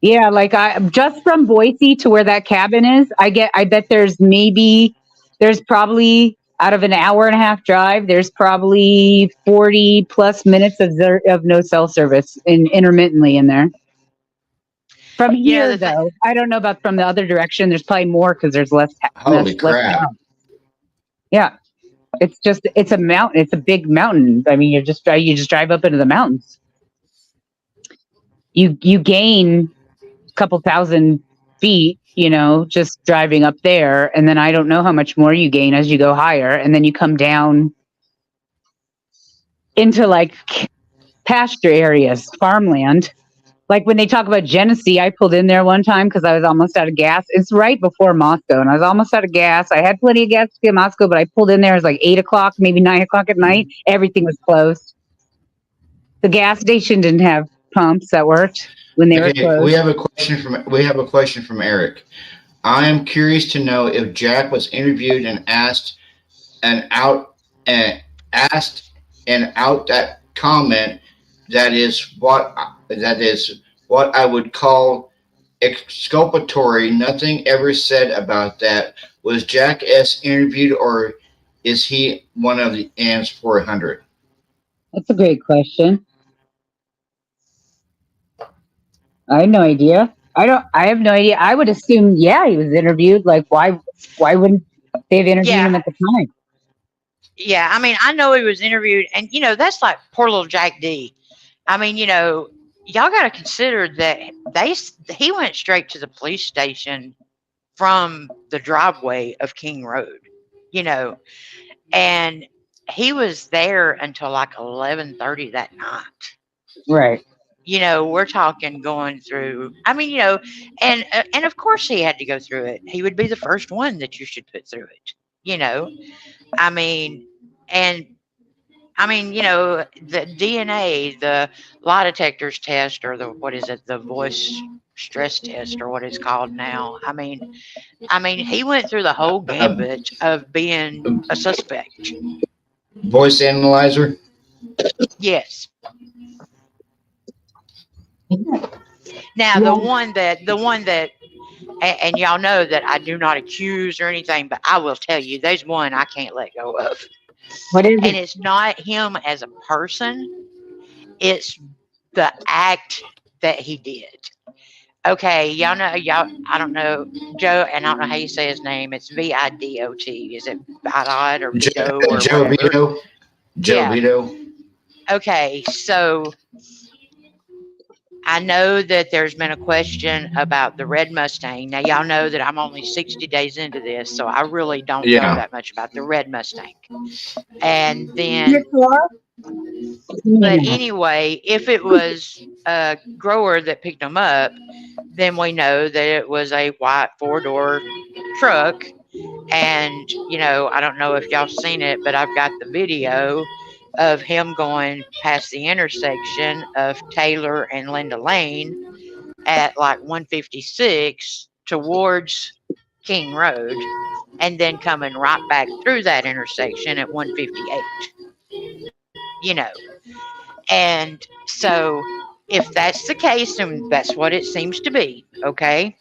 D: Yeah, like I just from Boise to where that cabin is, I bet there's probably out of an hour and a half drive, there's probably 40 plus minutes of no cell service intermittently in there. From
E: You know
D: here
E: the thing.
D: though, I don't know about from the other direction. There's probably more because there's
A: Holy
D: less
A: crap.
D: town. Yeah, it's a mountain. It's a big mountain. I mean, you just drive up into the mountains. You gain couple thousand feet, just driving up there. And then I don't know how much more you gain as you go higher. And then you come down into like pasture areas, farmland. Like when they talk about Genesee, I pulled in there one time because I was almost out of gas. It's right before Moscow, and I was almost out of gas. I had plenty of gas to get Moscow, but I pulled in there. It was like 8 o'clock, maybe 9 o'clock at night. Everything was closed. The gas station didn't have pumps that worked when they were
A: Okay,
D: closed.
A: we have a question from Eric. I am curious to know if Jack was interviewed and and asked and out that comment. That is what I would call exculpatory. Nothing ever said about that. Was Jack S interviewed, or is he one of the ants 400?
D: That's a great question. I have no idea. I have no idea. I would assume, yeah, he was interviewed. Like, why wouldn't they have interviewed him
E: Yeah.
D: at the time?
E: Yeah. I mean, I know he was interviewed, and that's like poor little Jack D. I mean, y'all got to consider that he went straight to the police station from the driveway of King Road, you know, and he was there until like 11:30 that night.
D: Right.
E: We're talking going through. I mean, and of course he had to go through it. He would be the first one that you should put through it. You know, I mean, and I mean, the DNA, the lie detectors test, or the what is it, the voice stress test or what it's called now. I mean, he went through the whole gambit of being a suspect.
A: Voice analyzer.
E: Yes. Now the one that and y'all know that I do not accuse or anything, but I will tell you, there's one I can't let go of.
D: What is
E: And
D: it?
E: it's not him as a person, it's the act that he did. Okay, y'all know, I don't know, Joe, and I don't know how you say his name. It's Vidot. Is it Vidot or Vito or
A: Joe
E: whatever?
A: Vito. Joe
E: Yeah.
A: Vito.
E: Okay, so I know that there's been a question about the red Mustang. Now, y'all know that I'm only 60 days into this, so I really don't know that much about the red Mustang. And then, but anyway, if it was a grower that picked them up, then we know that it was a white 4-door truck. And, I don't know if y'all seen it, but I've got the video of him going past the intersection of Taylor and Linda Lane at like 156 towards King Road, and then coming right back through that intersection at 158. And so if that's the case, and that's what it seems to be, okay,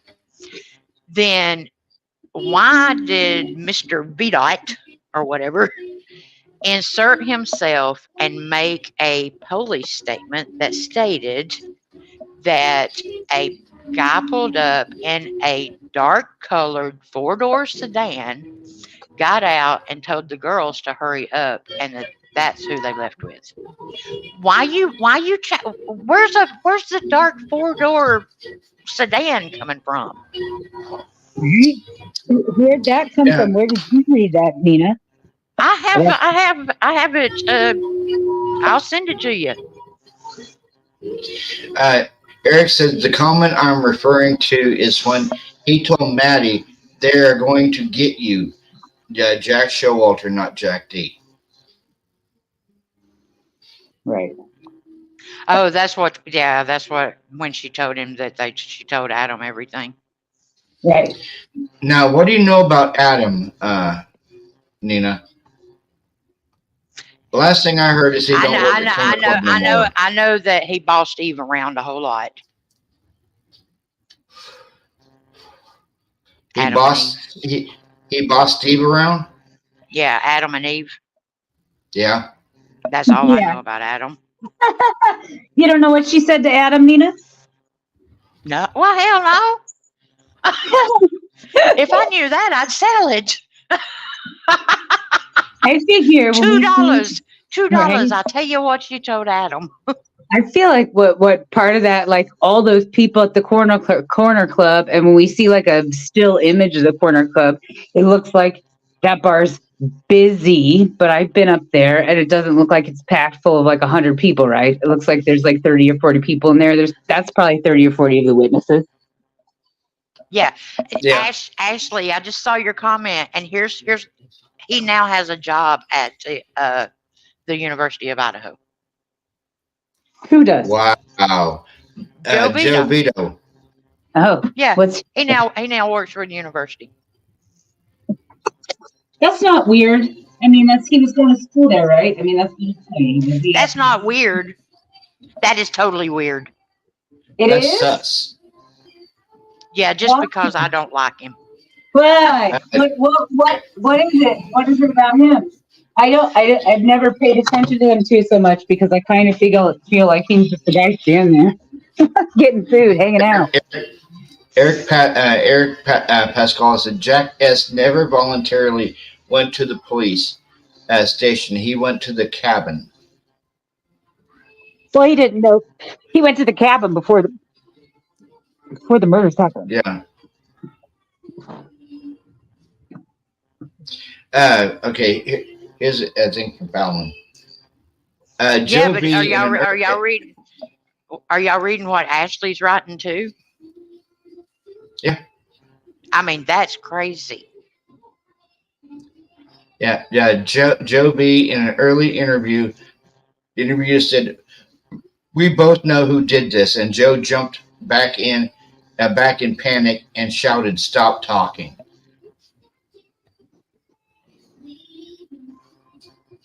E: then why did Mr. Vidot or whatever insert himself and make a police statement that stated that a guy pulled up in a dark colored 4-door sedan, got out and told the girls to hurry up, and that's who they left with? Where's the dark 4-door sedan coming from?
D: Where'd that come from? Where did you read that, Nina?
E: I have it. I'll send it to you.
A: Eric says the comment I'm referring to is when he told Maddie they are going to get you. Jack Showalter, not Jack D.
D: Right.
E: Oh, that's what when she told him that she told Adam everything.
D: Right.
A: Now, what do you know about Adam, Nina? The last thing I heard is he don't work at Corner Club no more.
E: I know that he bossed Eve around a whole lot.
A: He bossed Eve around?
E: Yeah, Adam and Eve.
A: Yeah.
E: That's all I know about Adam.
D: You don't know what she said to Adam, Nina?
E: No. Well, hell no. If I knew that, I'd sell it.
D: I figure
E: $2. $2. I'll tell you what she told Adam.
D: I feel like what part of that, like all those people at the corner club, and when we see like a still image of the corner club, it looks like that bar's busy, but I've been up there and it doesn't look like it's packed full of like 100 people, right? It looks like there's like 30 or 40 people in there. That's probably 30 or 40 of the witnesses.
E: Yeah. Ashley, I just saw your comment, and here's he now has a job at the University of Idaho.
D: Who does?
A: Wow. Joe Vito.
D: Oh.
E: Yeah. He now works for the university.
D: That's not weird. I mean, he was going to school there, right? I mean,
E: that's not weird. That is totally weird.
A: That's sus.
E: Yeah, just because I don't like him.
D: Why? What is it? What is it about him? I've never paid attention to him so much because I kind of feel like he's just the guy standing there, getting food, hanging out.
A: Eric Pascal said Jack S. never voluntarily went to the police station. He went to the cabin.
D: Well, he didn't know. He went to the cabin before the murders happened.
A: Yeah. Okay. Here's a thing from Fallon.
E: Yeah, but are y'all reading? Are y'all reading what Ashley's writing too?
A: Yeah.
E: I mean, that's crazy.
A: Yeah. Joe B. in an early interview said, "We both know who did this," and Joe jumped back in back in panic and shouted, "Stop talking."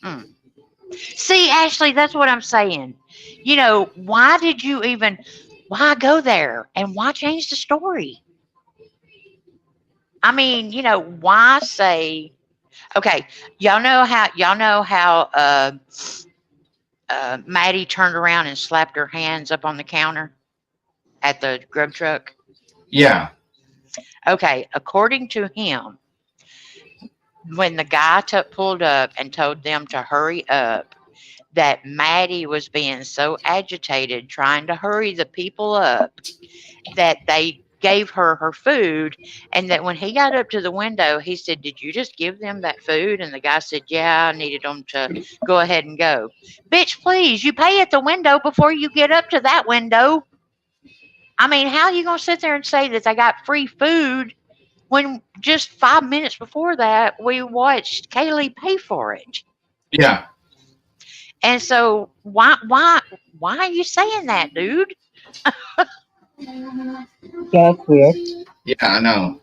E: Mm. See, Ashley, that's what I'm saying. You know, why did you even why go there and why change the story? I mean, you know, why say okay, y'all know how Maddie turned around and slapped her hands up on the counter at the grub truck?
A: Yeah,
E: Okay, according to him, when the guy pulled up and told them to hurry up, that Maddie was being so agitated trying to hurry the people up that they gave her her food, and that when he got up to the window, he said, "Did you just give them that food?" And the guy said, "Yeah, I needed them to go ahead and go." Bitch, please, you pay at the window before you get up to that window. I mean, how are you going to sit there and say that they got free food when just 5 minutes before that we watched Kaylee pay for it?
A: yeah,
E: And so why are you saying that, dude?
D: Yeah, that's weird.
A: yeah. I know.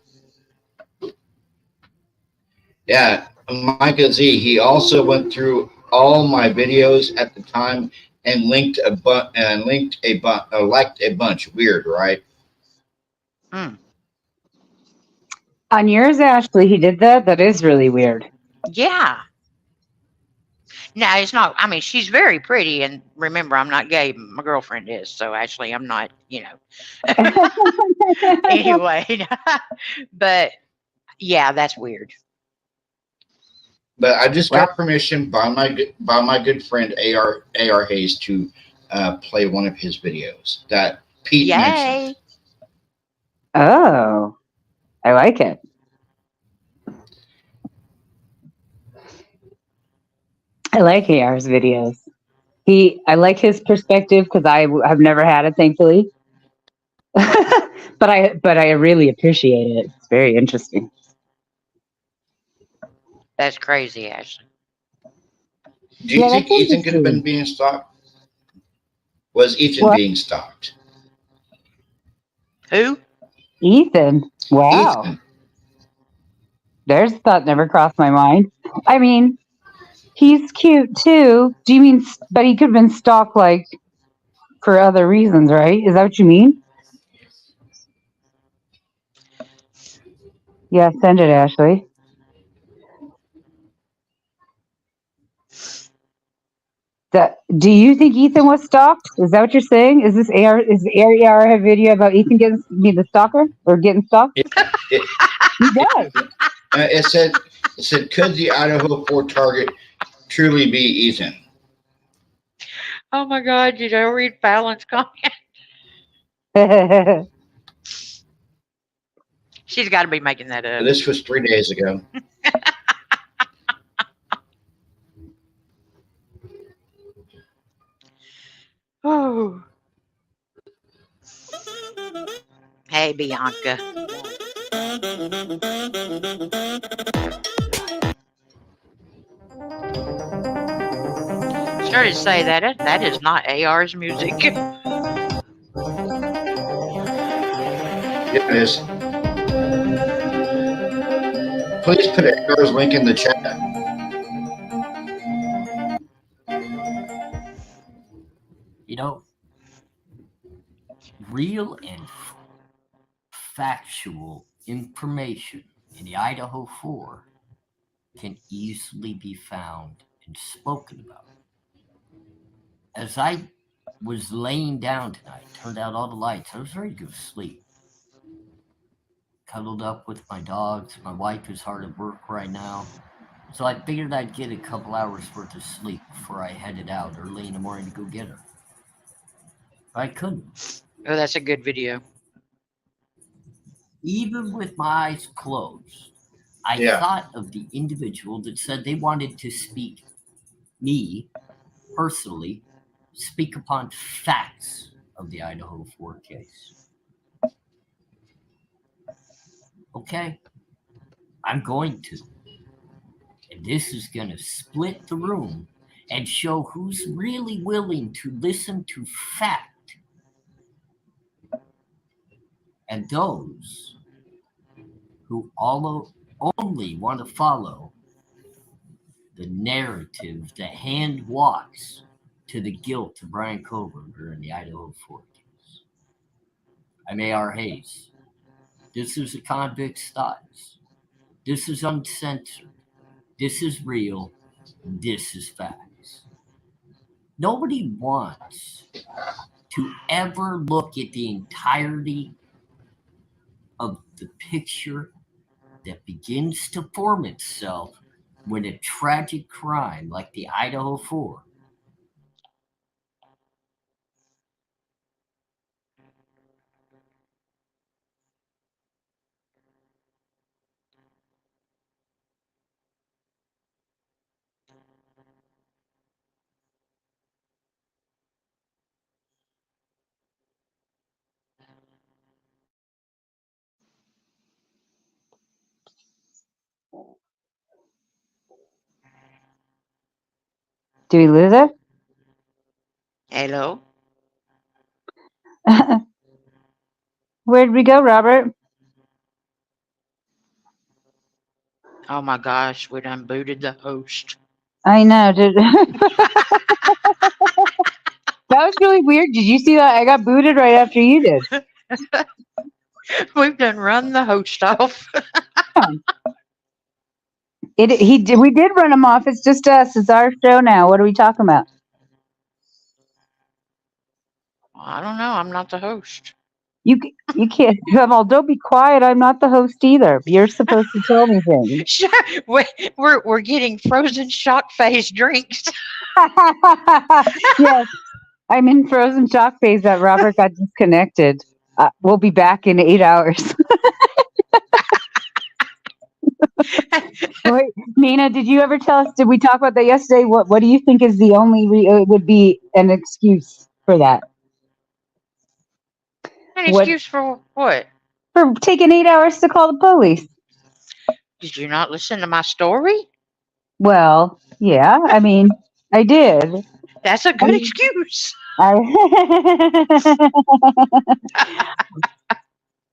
A: Yeah, Micah Z. He also went through all my videos at the time and liked a bunch. Weird, right?
E: Mm,
D: On yours, Ashley, he did that. That is really weird.
E: yeah. Now it's not. I mean, she's very pretty, and remember, I'm not gay. My girlfriend is, so actually, I'm not. You know. Anyway, but yeah, that's weird.
A: But I just
D: Wow.
A: got permission by my good friend AR Hayes to play one of his videos that Pete mentioned.
E: Yay!
D: Oh, I like it. I like AR's videos. I like his perspective because have never had it, thankfully. but I really appreciate it. It's very interesting.
E: That's crazy, Ashley.
A: Do you
D: Yeah,
A: think
D: that's
A: Ethan could have been
D: interesting.
A: being stalked? Was Ethan
D: What?
A: being stalked?
E: Who?
D: Ethan? Wow.
A: Ethan.
D: There's thought never crossed my mind. I mean, he's cute too. Do you mean, but he could have been stalked like for other reasons, right? Is that what you mean? Yeah, send it, Ashley. Do you think Ethan was stalked? Is that what you're saying? Is this AR? Is AR a video about Ethan being the stalker or getting stalked?
A: It, it,
D: He
A: it,
D: does.
A: it said, could the Idaho 4 target truly be Ethan?
E: Oh my God! Did I read Fallon's comment? She's got to be making that up.
A: This was 3 days ago.
E: Oh, hey, Bianca. Started to say that is not AR's music.
A: Yeah, it is. Please put AR's link in the chat.
F: You know, real and factual information in the Idaho 4 can easily be found and spoken about. As I was laying down tonight, turned out all the lights, I was ready to go to sleep. Cuddled up with my dogs. My wife is hard at work right now. So I figured I'd get a couple hours worth of sleep before I headed out early in the morning to go get her. I couldn't.
E: Oh, that's a good video.
F: Even with my eyes closed, I thought of the individual that said they wanted to me personally, speak upon facts of the Idaho 4 case. Okay, I'm going to. And this is going to split the room and show who's really willing to listen to fact and those who only want to follow the narrative that hand walks to the guilt of Brian Koberger in the Idaho 4 case. I'm A.R. Hayes. This is a convict's thoughts. This is uncensored. This is real. This is facts. Nobody wants to ever look at the entirety of the picture that begins to form itself when a tragic crime like the Idaho 4
D: Do we lose
E: Hello?
D: it? Where'd we go, Robert?
E: Oh my gosh, we done booted the host.
D: I know. That was really weird. Did you see that? I got booted right after you did.
E: We've done run the host off.
D: We did run him off. It's just us. It's our show now. What are we talking about?
E: I don't know. I'm not the host.
D: You can't. Well, don't be quiet. I'm not the host either. You're supposed to tell me things.
E: Sure, we're getting frozen shock face drinks.
D: Yes, I'm in frozen shock phase that Robert got disconnected. We'll be back in 8 hours. Wait, Nina, did you ever tell us? Did we talk about that yesterday? What do you think is the only would be an excuse for that?
E: An
D: What
E: excuse for what?
D: for taking 8 hours to call the police?
E: Did you not listen to my story?
D: Well, yeah. I mean, I did.
E: That's a good excuse.
D: I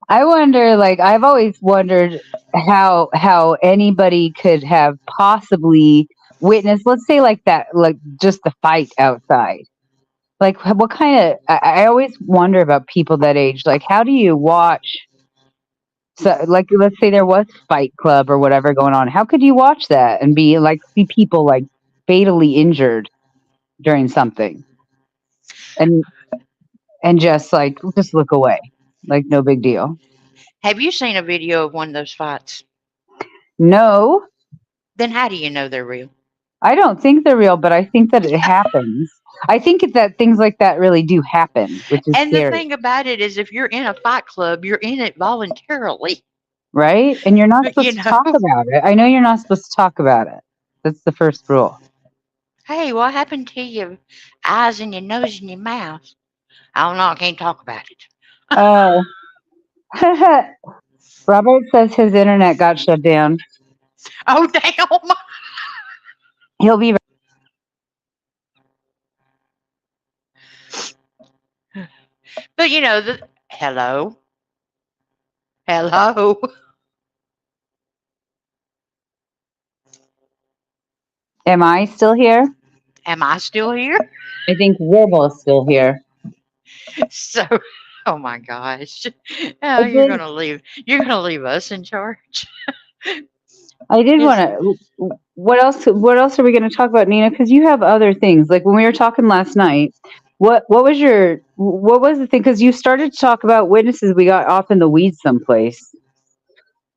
D: I wonder, like, I've always wondered how anybody could have possibly witnessed, let's say, like that, like just the fight outside. Like, what kind of? I always wonder about people that age. Like, how do you watch? So, like, let's say there was Fight Club or whatever going on. How could you watch that and be like see people like fatally injured during something and just look away, like no big deal?
E: Have you seen a video of one of those fights?
D: No,
E: Then how do you know they're real?
D: I don't think they're real, but I think that it happens. I think that things like that really do happen, which is
E: And the
D: scary,
E: thing about it is, if you're in a fight club, you're in it voluntarily.
D: right? And you're not
E: You
D: supposed to talk
E: know,
D: about it. I know you're not supposed to talk about it. That's the first rule.
E: hey, what happened to your eyes and your nose and your mouth? I don't know. I can't talk about it.
D: Oh, Robert says his internet got shut down.
E: Oh, damn.
D: He'll be.
E: But hello, hello.
D: Am I still here?
E: Am I still here?
D: I think we're both still here.
E: So, oh my gosh. Oh,
D: I did.
E: You're gonna leave us in charge.
D: I did want
E: Is
D: to. What else? What else are we going to talk about, Nina? Because you have other things. Like when we were talking last night. What was your? What was the thing? Because you started to talk about witnesses. We got off in the weeds someplace,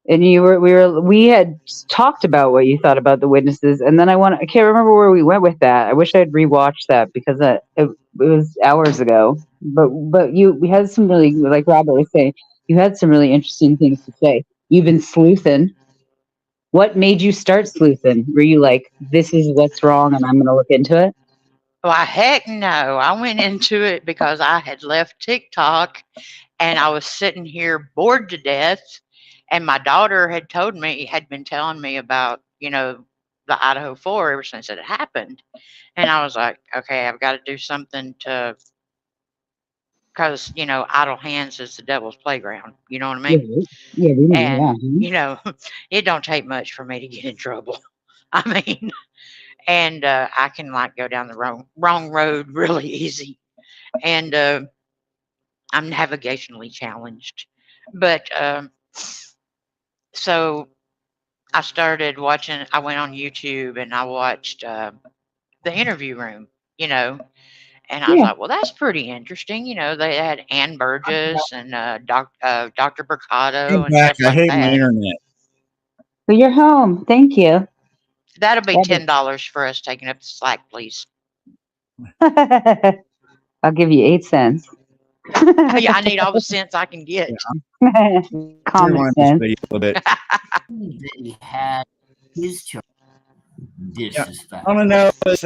D: and we had talked about what you thought about the witnesses, and then I can't remember where we went with that. I wish I'd rewatched that because it was hours ago. But we had some really, like Robert was saying, you had some really interesting things to say. You've been sleuthing. What made you start sleuthing? Were you like, this is what's wrong and I'm going to look into it?
E: Why, heck no. I went into it because I had left TikTok and I was sitting here bored to death. And my daughter had been telling me about, the Idaho 4 ever since it happened. And I was like, okay, I've got to do something to because idle hands is the devil's playground. You know what I
D: Yeah,
E: mean?
D: yeah, we know
E: And
D: that. Mhm.
E: it don't take much for me to get in trouble. I mean, and I can like go down the wrong road really easy, and I'm navigationally challenged. But so I started watching. I went on YouTube and I watched the interview room. You know, and I
D: Yeah.
E: thought, well, that's pretty interesting. They had Ann Burgess and Dr.
A: I'm
E: Mercado and
A: back.
E: stuff
A: I
E: like
A: hate my
E: that.
A: internet.
D: Well, you're home. Thank you.
E: That'll be
D: That is-
E: $10 for us taking up the slack, please.
D: I'll give you 8 cents.
E: Yeah, I need all the cents I can
A: Yeah,
E: get.
D: Common
A: rewind this
D: sense.
A: video a bit.
F: That he had his charge. This
A: Yeah,
F: is
A: I
F: fact.
A: want to know is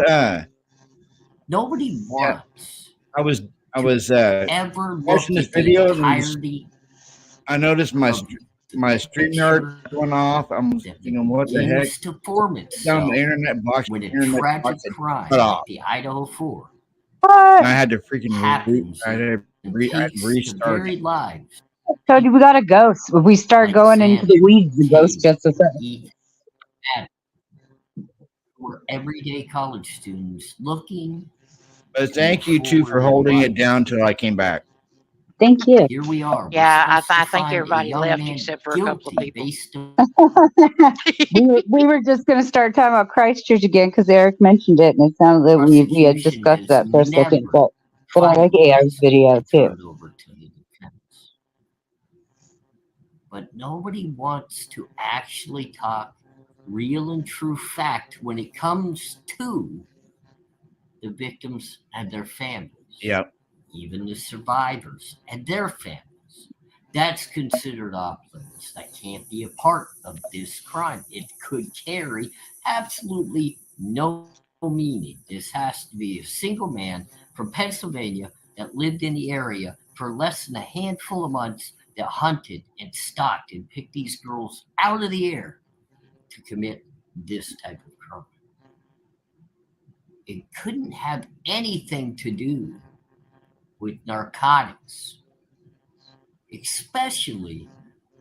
F: Nobody
A: yeah,
F: wants
A: I was
F: to ever
A: watching
F: look
A: this
F: at the
A: video and
F: entirety
A: I noticed
F: of
A: my
F: the
A: StreamYard
F: picture
A: went off. I'm
F: that
A: thinking, what the heck?
F: begins to form
A: Down the
F: itself
A: internet
F: when a
A: box
F: tragic
A: had
F: crime
A: cut
F: like
A: off,
F: the Idaho 4
A: and
D: What?
A: I had to freaking
F: happens and
A: I had to
F: takes the
A: restart it.
F: very lives
D: Told you we got a ghost. If we start
F: like
D: going into the
F: Sandy,
D: weeds, the ghost
F: Katie,
D: gets us up.
F: Ethan, Adam, were everyday college students looking
A: But
F: to move
A: thank you too for
F: forward in
A: holding it
F: life.
A: down till I came back.
D: Thank you.
F: Here we are. We're
E: Yeah,
F: supposed to
E: I think
F: find a
E: everybody
F: young
E: left
F: man
E: except for a couple of
F: guilty
E: people.
F: based on
D: We were just going to start talking about Christchurch again because Eric mentioned it, and it sounded that we had
F: prosecution
D: discussed
F: has
D: that for a second.
F: never
D: But I like AR's
F: finalized
D: video
F: and
D: too.
F: turned over to the defense. But nobody wants to actually talk real and true fact when it comes to the victims and their families,
A: Yep.
F: even the survivors and their families. That's considered off limits. That can't be a part of this crime. It could carry absolutely no meaning. This has to be a single man from Pennsylvania that lived in the area for less than a handful of months that hunted and stalked and picked these girls out of the air to commit this type of crime. It couldn't have anything to do with narcotics, especially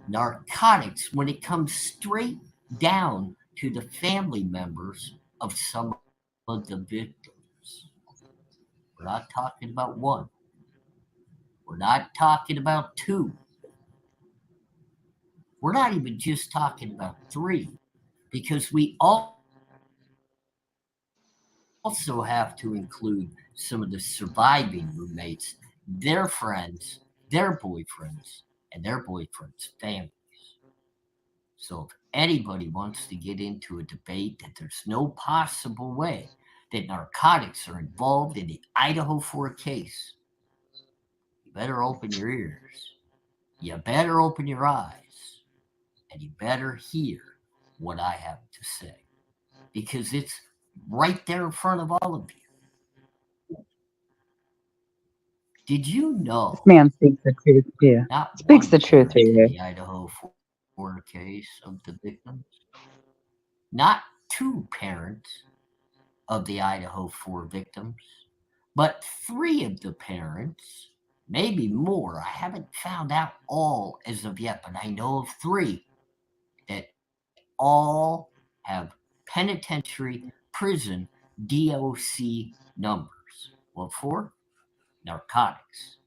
F: narcotics when it comes straight down to the family members of some of the victims. We're not talking about one. We're not talking about two. We're not even just talking about three, because we also have to include some of the surviving roommates, their friends, their boyfriends, and their boyfriends' families. So if anybody wants to get into a debate that there's no possible way that narcotics are involved in the Idaho 4 case, you better open your ears. You better open your eyes. And you better hear what I have to say. Because it's right there in front of all of you. Did you
D: This
F: know
D: man speaks the truth too.
F: not
D: Speaks
F: one
D: the truth
F: parent in
D: here.
F: the Idaho 4 case of the victims, not two parents of the Idaho 4 victims, but three of the parents, maybe more. I haven't found out all as of yet, but I know of three that all have penitentiary prison DOC numbers. What for? Narcotics,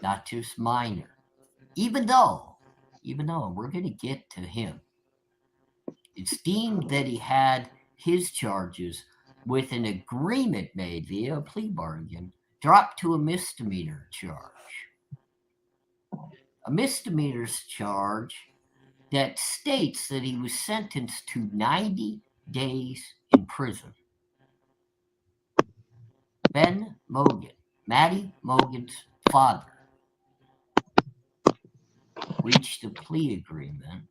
F: not just minor. Even though, and we're going to get to him, it's deemed that he had his charges with an agreement made via a plea bargain dropped to a misdemeanor charge. A misdemeanor's charge that states that he was sentenced to 90 days in prison. Ben Mogan, Matty Mogan's father, reached a plea agreement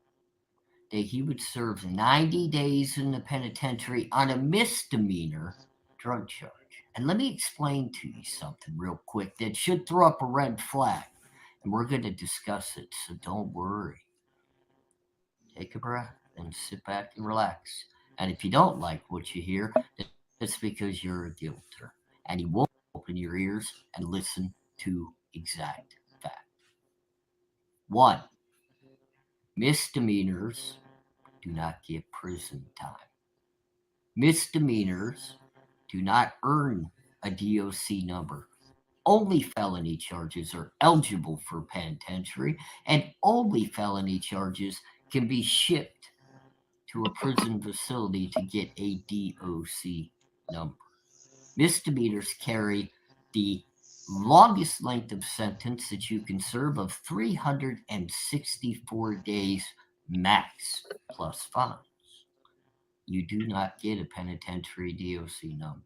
F: that he would serve 90 days in the penitentiary on a misdemeanor drug charge. And let me explain to you something real quick that should throw up a red flag. And we're going to discuss it, so don't worry. Take a breath and sit back and relax. And if you don't like what you hear, that's because you're a guilter. And he won't open open your ears and listen to exact fact. 1. Misdemeanors do not get prison time. Misdemeanors do not earn a DOC number. Only felony charges are eligible for penitentiary, and only felony charges can be shipped to a prison facility to get a DOC number. Misdemeanors carry the longest length of sentence that you can serve of 364 days max plus fines. You do not get a penitentiary DOC number.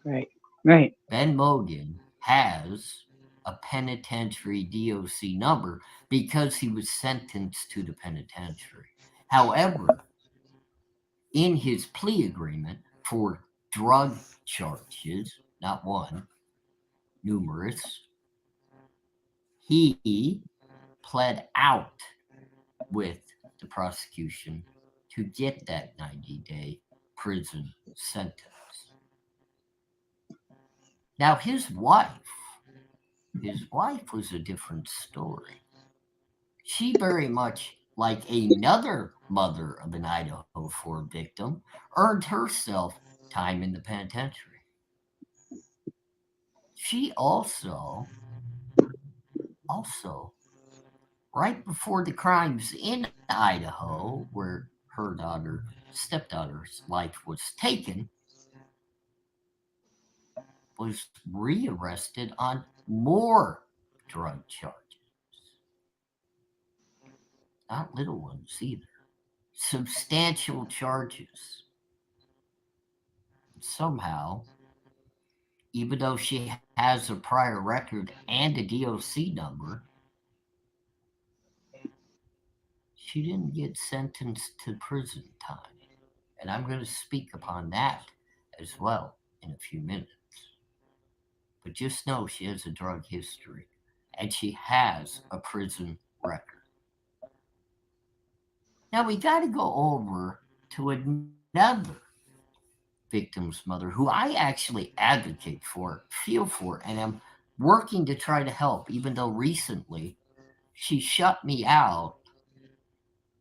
D: Right. Right.
F: Ben Mogan has a penitentiary DOC number because he was sentenced to the penitentiary. However, in his plea agreement for drug charges, not one, numerous, he pled out with the prosecution to get that 90-day prison sentence. Now, his wife was a different story. She very much, like another mother of an Idaho 4 victim, earned herself time in the penitentiary. She also, right before the crimes in Idaho, where her stepdaughter's life was taken, was rearrested on more drug charges. Not little ones either. Substantial charges. Somehow, even though she has a prior record and a DOC number, she didn't get sentenced to prison time. And I'm going to speak upon that as well in a few minutes. But just know she has a drug history and she has a prison record. Now we got to go over to another victim's mother who I actually advocate for, feel for, and am working to try to help, even though recently she shut me out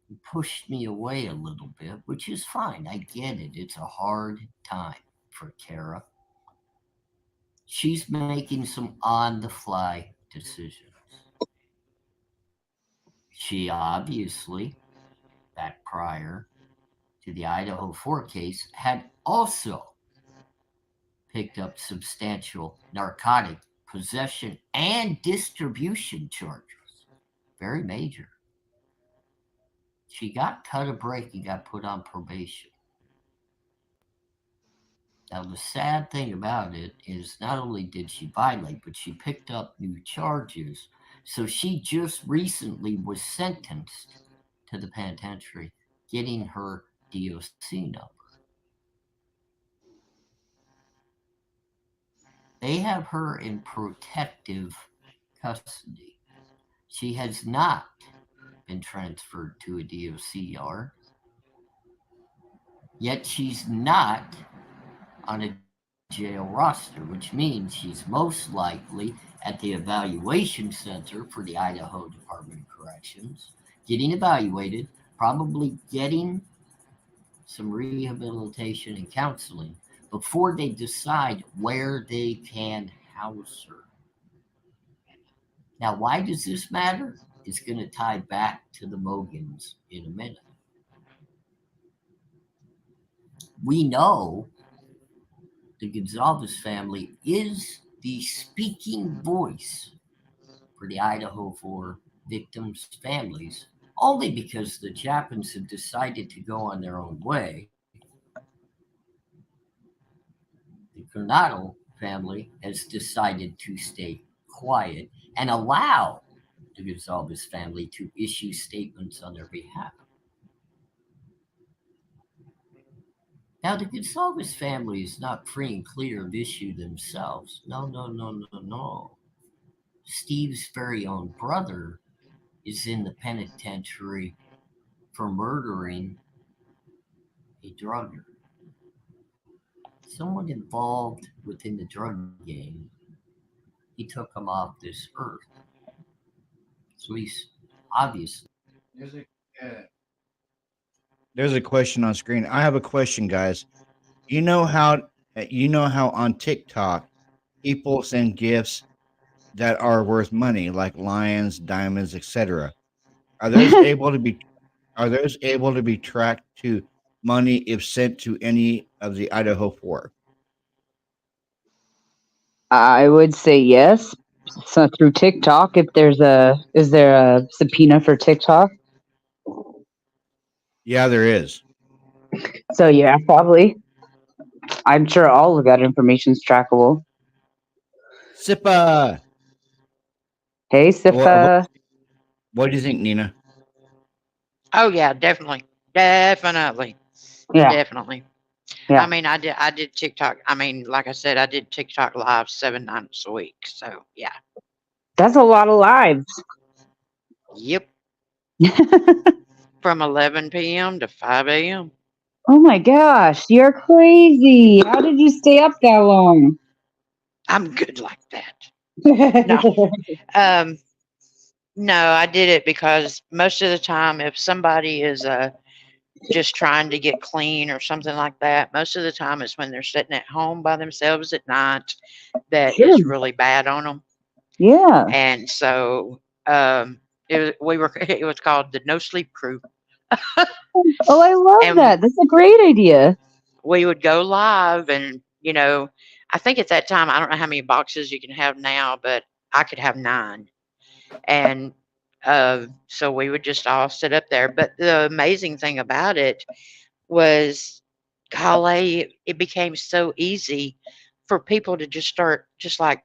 F: and pushed me away a little bit, which is fine. I get it. It's a hard time for Kara. She's making some on the fly decisions. She obviously, back prior to the Idaho 4 case, had also picked up substantial narcotic possession and distribution charges. Very major. She got cut a break and got put on probation. Now, the sad thing about it is not only did she violate, but she picked up new charges. So she just recently was sentenced to the penitentiary, getting her DOC number. They have her in protective custody. She has not been transferred to a DOC yard, yet she's not on a jail roster, which means she's most likely at the evaluation center for the Idaho Department of Corrections, getting evaluated, probably getting some rehabilitation and counseling before they decide where they can house her. Now, why does this matter? It's going to tie back to the Mogans in a minute. We know the Gonzalez family is the speaking voice for the Idaho 4 victims' families, only because the Japans have decided to go on their own way. The Coronado family has decided to stay quiet and allow the Gonzalez family to issue statements on their behalf. Now, the Gonzalez family is not free and clear of issue themselves. No. Steve's very own brother is in the penitentiary for murdering a drugger. someone involved within the drug game, he took him off this earth. So he's obviously.
A: There's a uh, there's a question on screen. I have a question, guys. You know how on TikTok people send gifts that are worth money, like lions, diamonds, etc. Are those able to be tracked to money if sent to any of the Idaho Four?
D: I would say yes. So through TikTok, if is there a subpoena for TikTok?
A: Yeah, there is.
D: So yeah, probably. I'm sure all of that information is trackable.
A: SIPA.
D: Hey,
A: What,
D: Sifa.
A: what do you think, Nina?
E: Oh yeah, definitely. Definitely.
D: Yeah,
E: Definitely. I
D: yeah.
E: mean, I did TikTok. I mean, like I said, I did TikTok live 7 nights a week. So yeah.
D: That's a lot of lives.
E: Yep. From 11 p.m. to 5 a.m.
D: Oh my gosh, you're crazy. How did you stay up that long?
E: I'm good like that. No. Um, no, I did it because most of the time, if somebody is just trying to get clean or something like that, most of the time it's when they're sitting at home by themselves at night that
D: Sure.
E: it's really bad on them.
D: Yeah.
E: And so it was called the No Sleep Crew.
D: Oh, I love
E: And
D: that. That's a great idea.
E: we would go live and I think at that time I don't know how many boxes you can have now, but I could have 9. And so we would just all sit up there. But the amazing thing about it was, golly, it became so easy for people to just start just like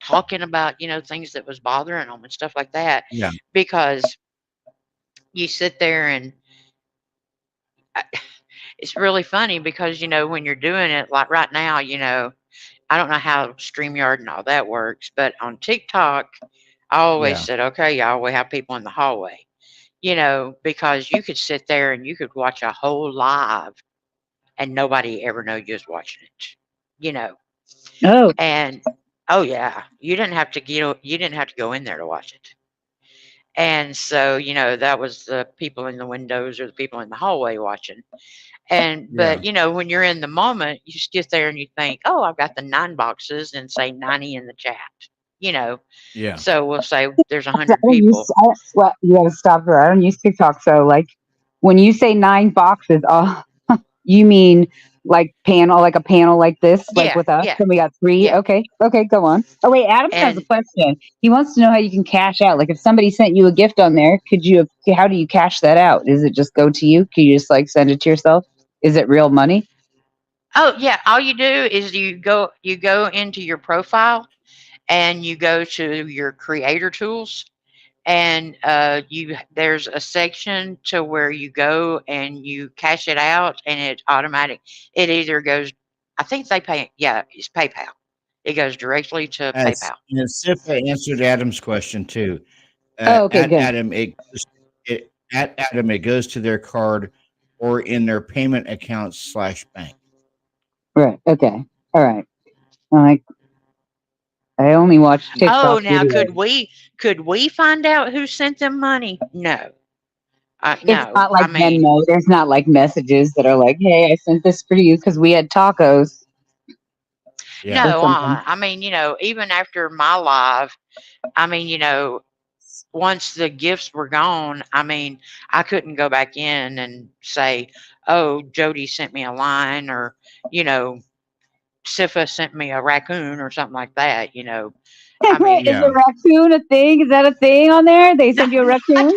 E: talking about things that was bothering them and stuff like that,
A: Yeah,
E: because you sit there and I- it's really funny because when you're doing it like right now, I don't know how StreamYard and all that works, but on TikTok, I always
A: yeah,
E: said, okay, y'all, we have people in the hallway, because you could sit there and you could watch a whole live and nobody ever know you was watching it, you know.
D: Oh,
E: And oh yeah, you didn't have to go in there to watch it. And so, that was the people in the windows or the people in the hallway watching. And
A: yeah,
E: but when you're in the moment, you sit there and you think, "Oh, I've got the 9 boxes," and say 90 in the chat. You know,
A: yeah.
E: so we'll say there's
D: I
E: 100
D: don't use.
E: people.
D: Well, you gotta stop there. I don't use TikTok. So, like, when you say 9 boxes, you mean like a panel like this, like
E: Yeah,
D: with us,
E: yeah,
D: and we got 3.
E: yeah.
D: Okay, okay, go on. Oh wait, Adam has a
E: And
D: question. He wants to know how you can cash out. Like, if somebody sent you a gift on there, how do you cash that out? Does it just go to you? Can you just like send it to yourself? Is it real money?
E: oh yeah, all you do is you go into your profile and you go to your creator tools, and there's a section to where you go and you cash it out, and it automatic. It either goes, I think they pay. Yeah, it's PayPal. It goes directly to
A: As
E: PayPal.
A: Sifa answered Adam's question too.
D: Oh, okay, good.
A: At Adam it goes to their card or in their payment account slash bank.
D: Right. Okay. All right. I'm like, I only watch
E: Oh,
D: TikTok
E: now could
D: videos.
E: we find out who sent them money? No,
D: It's
E: no.
D: not
E: I
D: like
E: mean,
D: Venmo. There's not like messages that are like, "Hey, I sent this for you because we had tacos
A: Yeah,
D: or
E: no.
D: something."
E: I mean, even after my live, I mean, once the gifts were gone, I mean, I couldn't go back in and say, "Oh, Jody sent me a line," or you know, Sifa sent me a raccoon or something like that. I mean,
D: Is a
A: yeah.
D: raccoon a thing? Is that a thing on there? They
E: no,
D: send you a raccoon?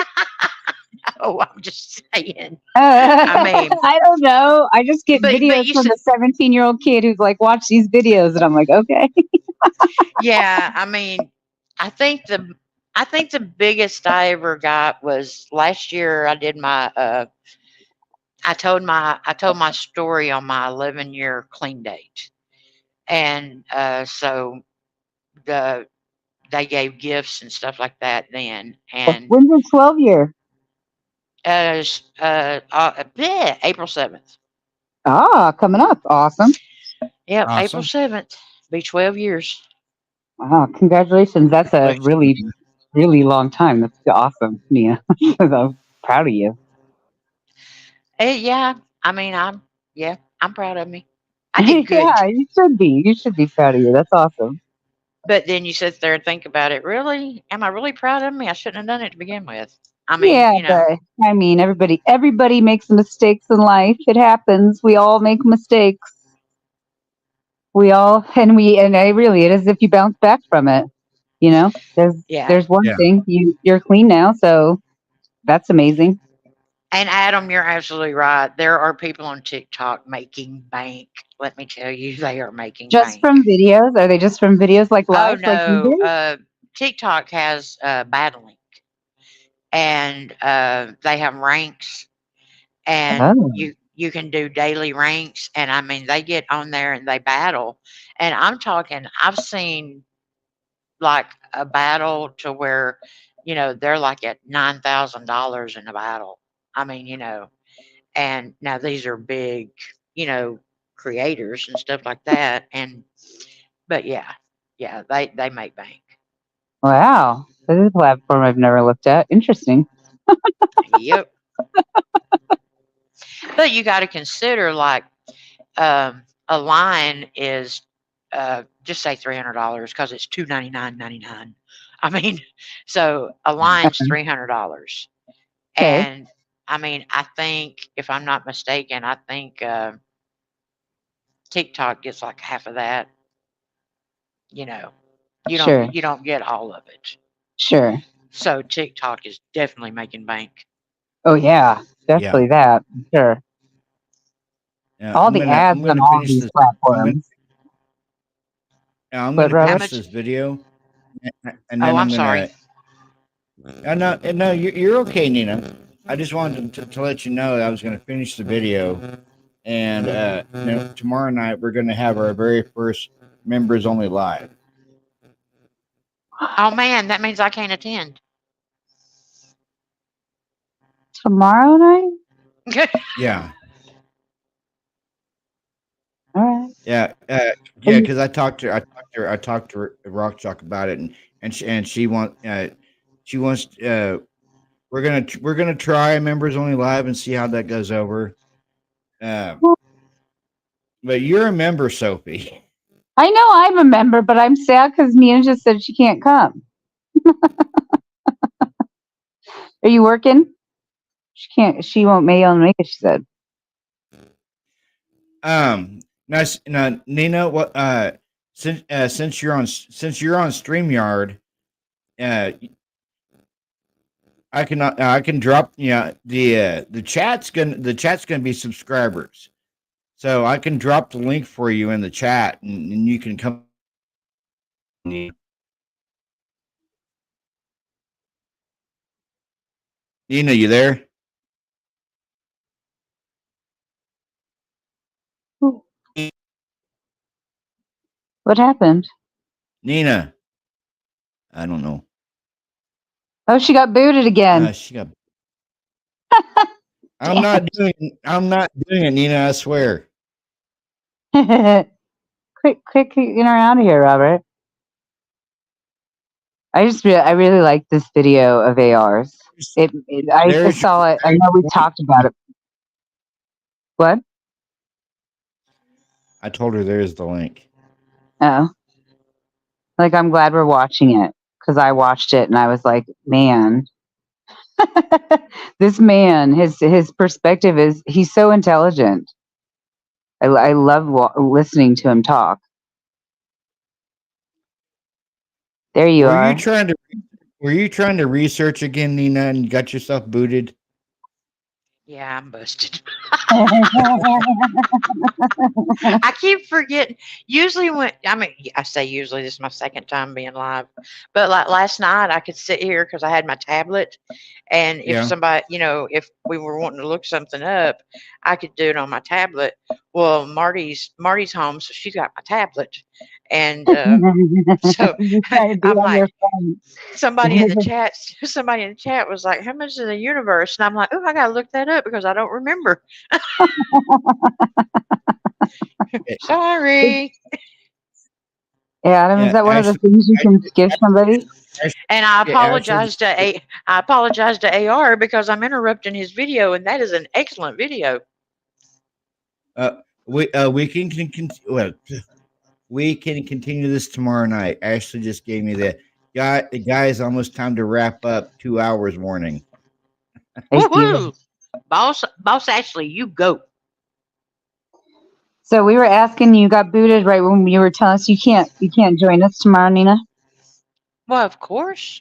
E: no, I'm just saying. I mean,
D: I don't know. I just get
E: but
D: videos
E: you
D: from
E: said,
D: a 17-year-old kid who's like, "Watch these videos," and I'm like, "Okay."
E: yeah. I mean, I think the I think the biggest I ever got was last year. I told my story on my 11-year clean date, and so the they gave gifts and stuff like that then, and
D: When's your 12 year?
E: April 7th.
D: Ah, coming up. Awesome.
E: Yep, April
A: Awesome.
E: 7th. Be 12 years.
D: Wow, congratulations. That's a really, really long time. That's awesome, Mia. I'm proud of you.
E: Yeah, I mean, yeah, I'm proud of me. I did good.
D: Yeah, you should be. You should be proud of you. That's awesome.
E: But then you sit there and think about it. Really? Am I really proud of me? I shouldn't have done it to begin with. I mean,
D: Yeah, but I mean, everybody makes mistakes in life. It happens. We all make mistakes. And I really, it is if you bounce back from it. You know,
E: yeah.
D: there's one
A: Yeah.
D: thing you're clean now, so that's amazing.
E: And Adam, you're absolutely right. There are people on TikTok making bank. Let me tell you, they are making
D: Just
E: bank.
D: from videos? Are they just from videos like
E: Oh
D: live, like you
E: no,
D: do?
E: TikTok has battling, and they have ranks, and
D: Oh,
E: you can do daily ranks, and I mean they get on there and they battle, and I'm talking. I've seen like a battle to where, they're like at $9,000 in a battle. I mean, and now these are big, you know, creators and stuff like that. And but yeah, they make bank.
D: wow. This is a platform I've never looked at. Interesting.
E: Yep. But you got to consider like a line is just say $300 because it's 299.99. I mean, so a line's $300,
D: Okay,
E: and I mean, I think if I'm not mistaken, I think TikTok gets like half of that. You know,
D: sure,
E: you don't get all of it.
D: sure.
E: So TikTok is definitely making bank.
D: Oh yeah,
A: Yeah.
D: definitely that. Sure.
A: Yeah.
D: All
A: I'm
D: the
A: gonna
D: ads
A: I'm
D: on
A: gonna
D: all
A: finish
D: these
A: this. I'm gonna
D: platforms.
A: yeah, I'm
D: But
A: gonna
E: How
D: Robert,
A: finish
E: much?
A: this video, and
E: Oh,
A: then
E: I'm
A: I'm
E: sorry.
A: gonna. No, you're okay, Nina. I just wanted to let you know that I was gonna finish the video, and tomorrow night we're gonna have our very first members only live.
E: Oh man, that means I can't attend.
D: tomorrow night?
A: Yeah.
D: All right.
A: Yeah,
D: Are
A: yeah,
D: you,
A: because I talked to Rock Chalk about it, and she wants we're gonna try members only live and see how that goes over. Uh, but you're a member, Sophie.
D: I know I'm a member, but I'm sad because Mia just said she can't come. Are you working? She can't. She won't be able to make it. She said.
A: Now Nina, what since you're on Streamyard, uh, I can drop the chat's gonna be subscribers. So I can drop the link for you in the chat, and you can come. Nina, you there?
D: What happened?
A: Nina, I don't know.
D: Oh, she got booted again.
A: She got.
D: Damn
A: I'm not doing it, Nina. I swear.
D: it. Quick, get her out of here, Robert. I really like this video of ARs. I
A: There's
D: just
A: your,
D: saw it. I
A: there's
D: know we
A: your link.
D: talked about it. What?
A: I told her there's the link.
D: Oh, like I'm glad we're watching it because I watched it and I was like, man, this man, his perspective is he's so intelligent. I love listening to him talk. There you
A: Were you
D: are.
A: trying to Were you trying to research again, Nina, and got yourself booted?
E: Yeah, I'm busted. I keep forgetting. Usually, I say usually, this is my second time being live, but like last night, I could sit here because I had my tablet, and if
A: Yeah.
E: somebody, if we were wanting to look something up, I could do it on my tablet. Well, Marty's home, so she's got my tablet, and so
D: You trying to be
E: I'm
D: on your
E: like,
D: phone.
E: somebody in the chat was like, how much is the universe? And I'm like, oh, I gotta look that up because I don't remember. Sorry.
D: Adam,
A: Yeah,
D: is that one of the
A: actually,
D: things you can skip somebody?
E: And I
A: yeah, actually,
E: apologize to I apologize to AR because I'm interrupting his video, and that is an excellent video.
A: we well, we can continue this tomorrow night. Ashley just gave me the guy. The guy is almost time to wrap up. 2 hours warning.
D: Thank you.
E: Woohoo! Boss Ashley, you go.
D: So we were asking, you got booted right when you were telling us you can't join us tomorrow, Nina.
E: Well, of course.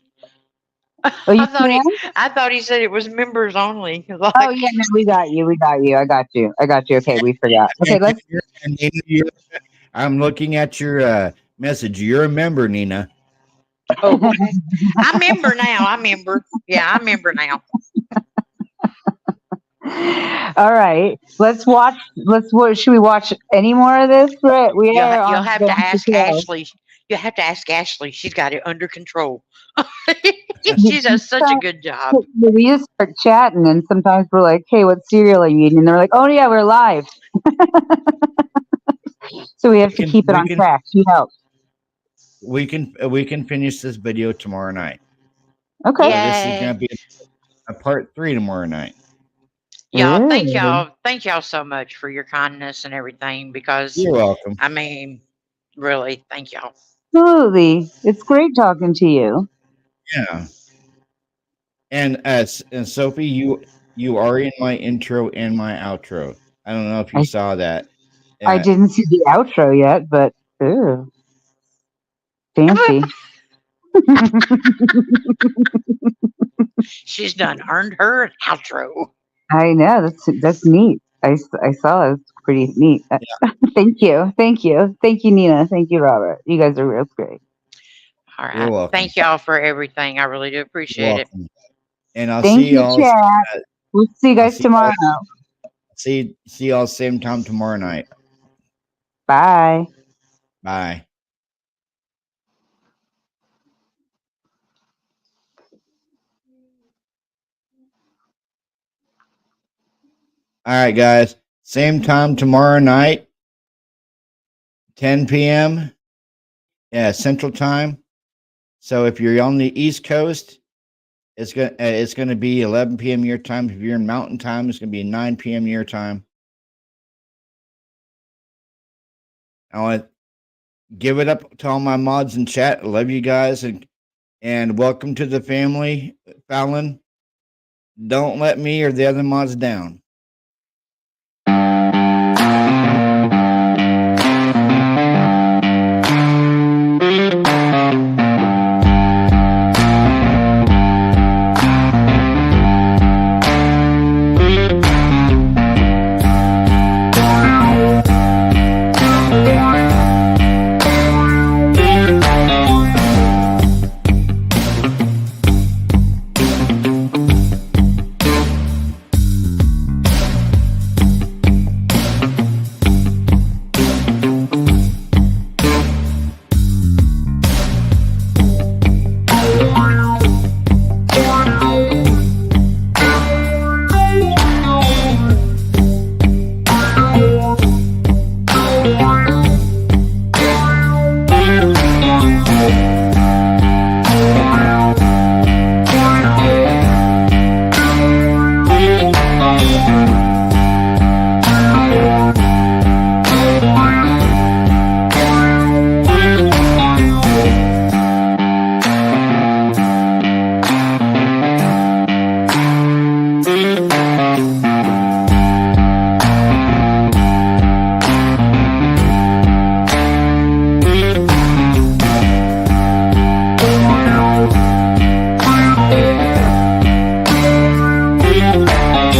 D: Oh, you can?
E: I thought he said it was members only.
D: Oh yeah, no, we got you. I got you. Okay, we forgot. Okay, let's.
A: I'm looking at your message. You're a member, Nina.
E: Oh, okay. I member now. I member. Yeah, I member now.
D: All right, let's watch. Should we watch any more of this? We are
E: You'll
D: on
E: have to ask Ashley. You have to ask Ashley. She's got it under control. She does such a good job.
D: We just start chatting, and sometimes we're like, "Hey, what cereal are you eating?" And they're like, "Oh yeah, we're live." So we have to keep it on track. You know.
A: We can finish this video tomorrow night.
D: Okay.
A: So this is
E: Yay.
A: going to be a part 3 tomorrow night.
E: Y'all,
D: Ooh.
E: thank y'all so much for your kindness and everything. Because
A: You're welcome.
E: I mean, really, thank y'all.
D: Absolutely, it's great talking to you.
A: Yeah. And Sophie, you are in my intro and my outro. I don't know if you saw that.
D: I didn't see the outro yet, but fancy.
E: She's done earned her an outro.
D: I know, that's neat. I saw it. It's pretty neat. Thank you, Nina. Thank you, Robert. You guys are real great.
E: All
A: You're
E: right.
A: welcome.
E: Thank y'all for everything. I really do
A: You're
E: appreciate it.
A: welcome. And I'll
D: Thank
A: see
D: you,
A: y'all.
D: chat. We'll see you guys tomorrow.
A: See y'all same time tomorrow night.
D: Bye.
A: Bye. All right, guys. Same time tomorrow night, 10 p.m. Central Time. So if you're on the East Coast, it's gonna be 11 p.m. your time. If you're in Mountain Time, it's gonna be 9 p.m. your time. I want to give it up to all my mods in chat. I love you guys, and welcome to the family, Fallon. Don't let me or the other mods down.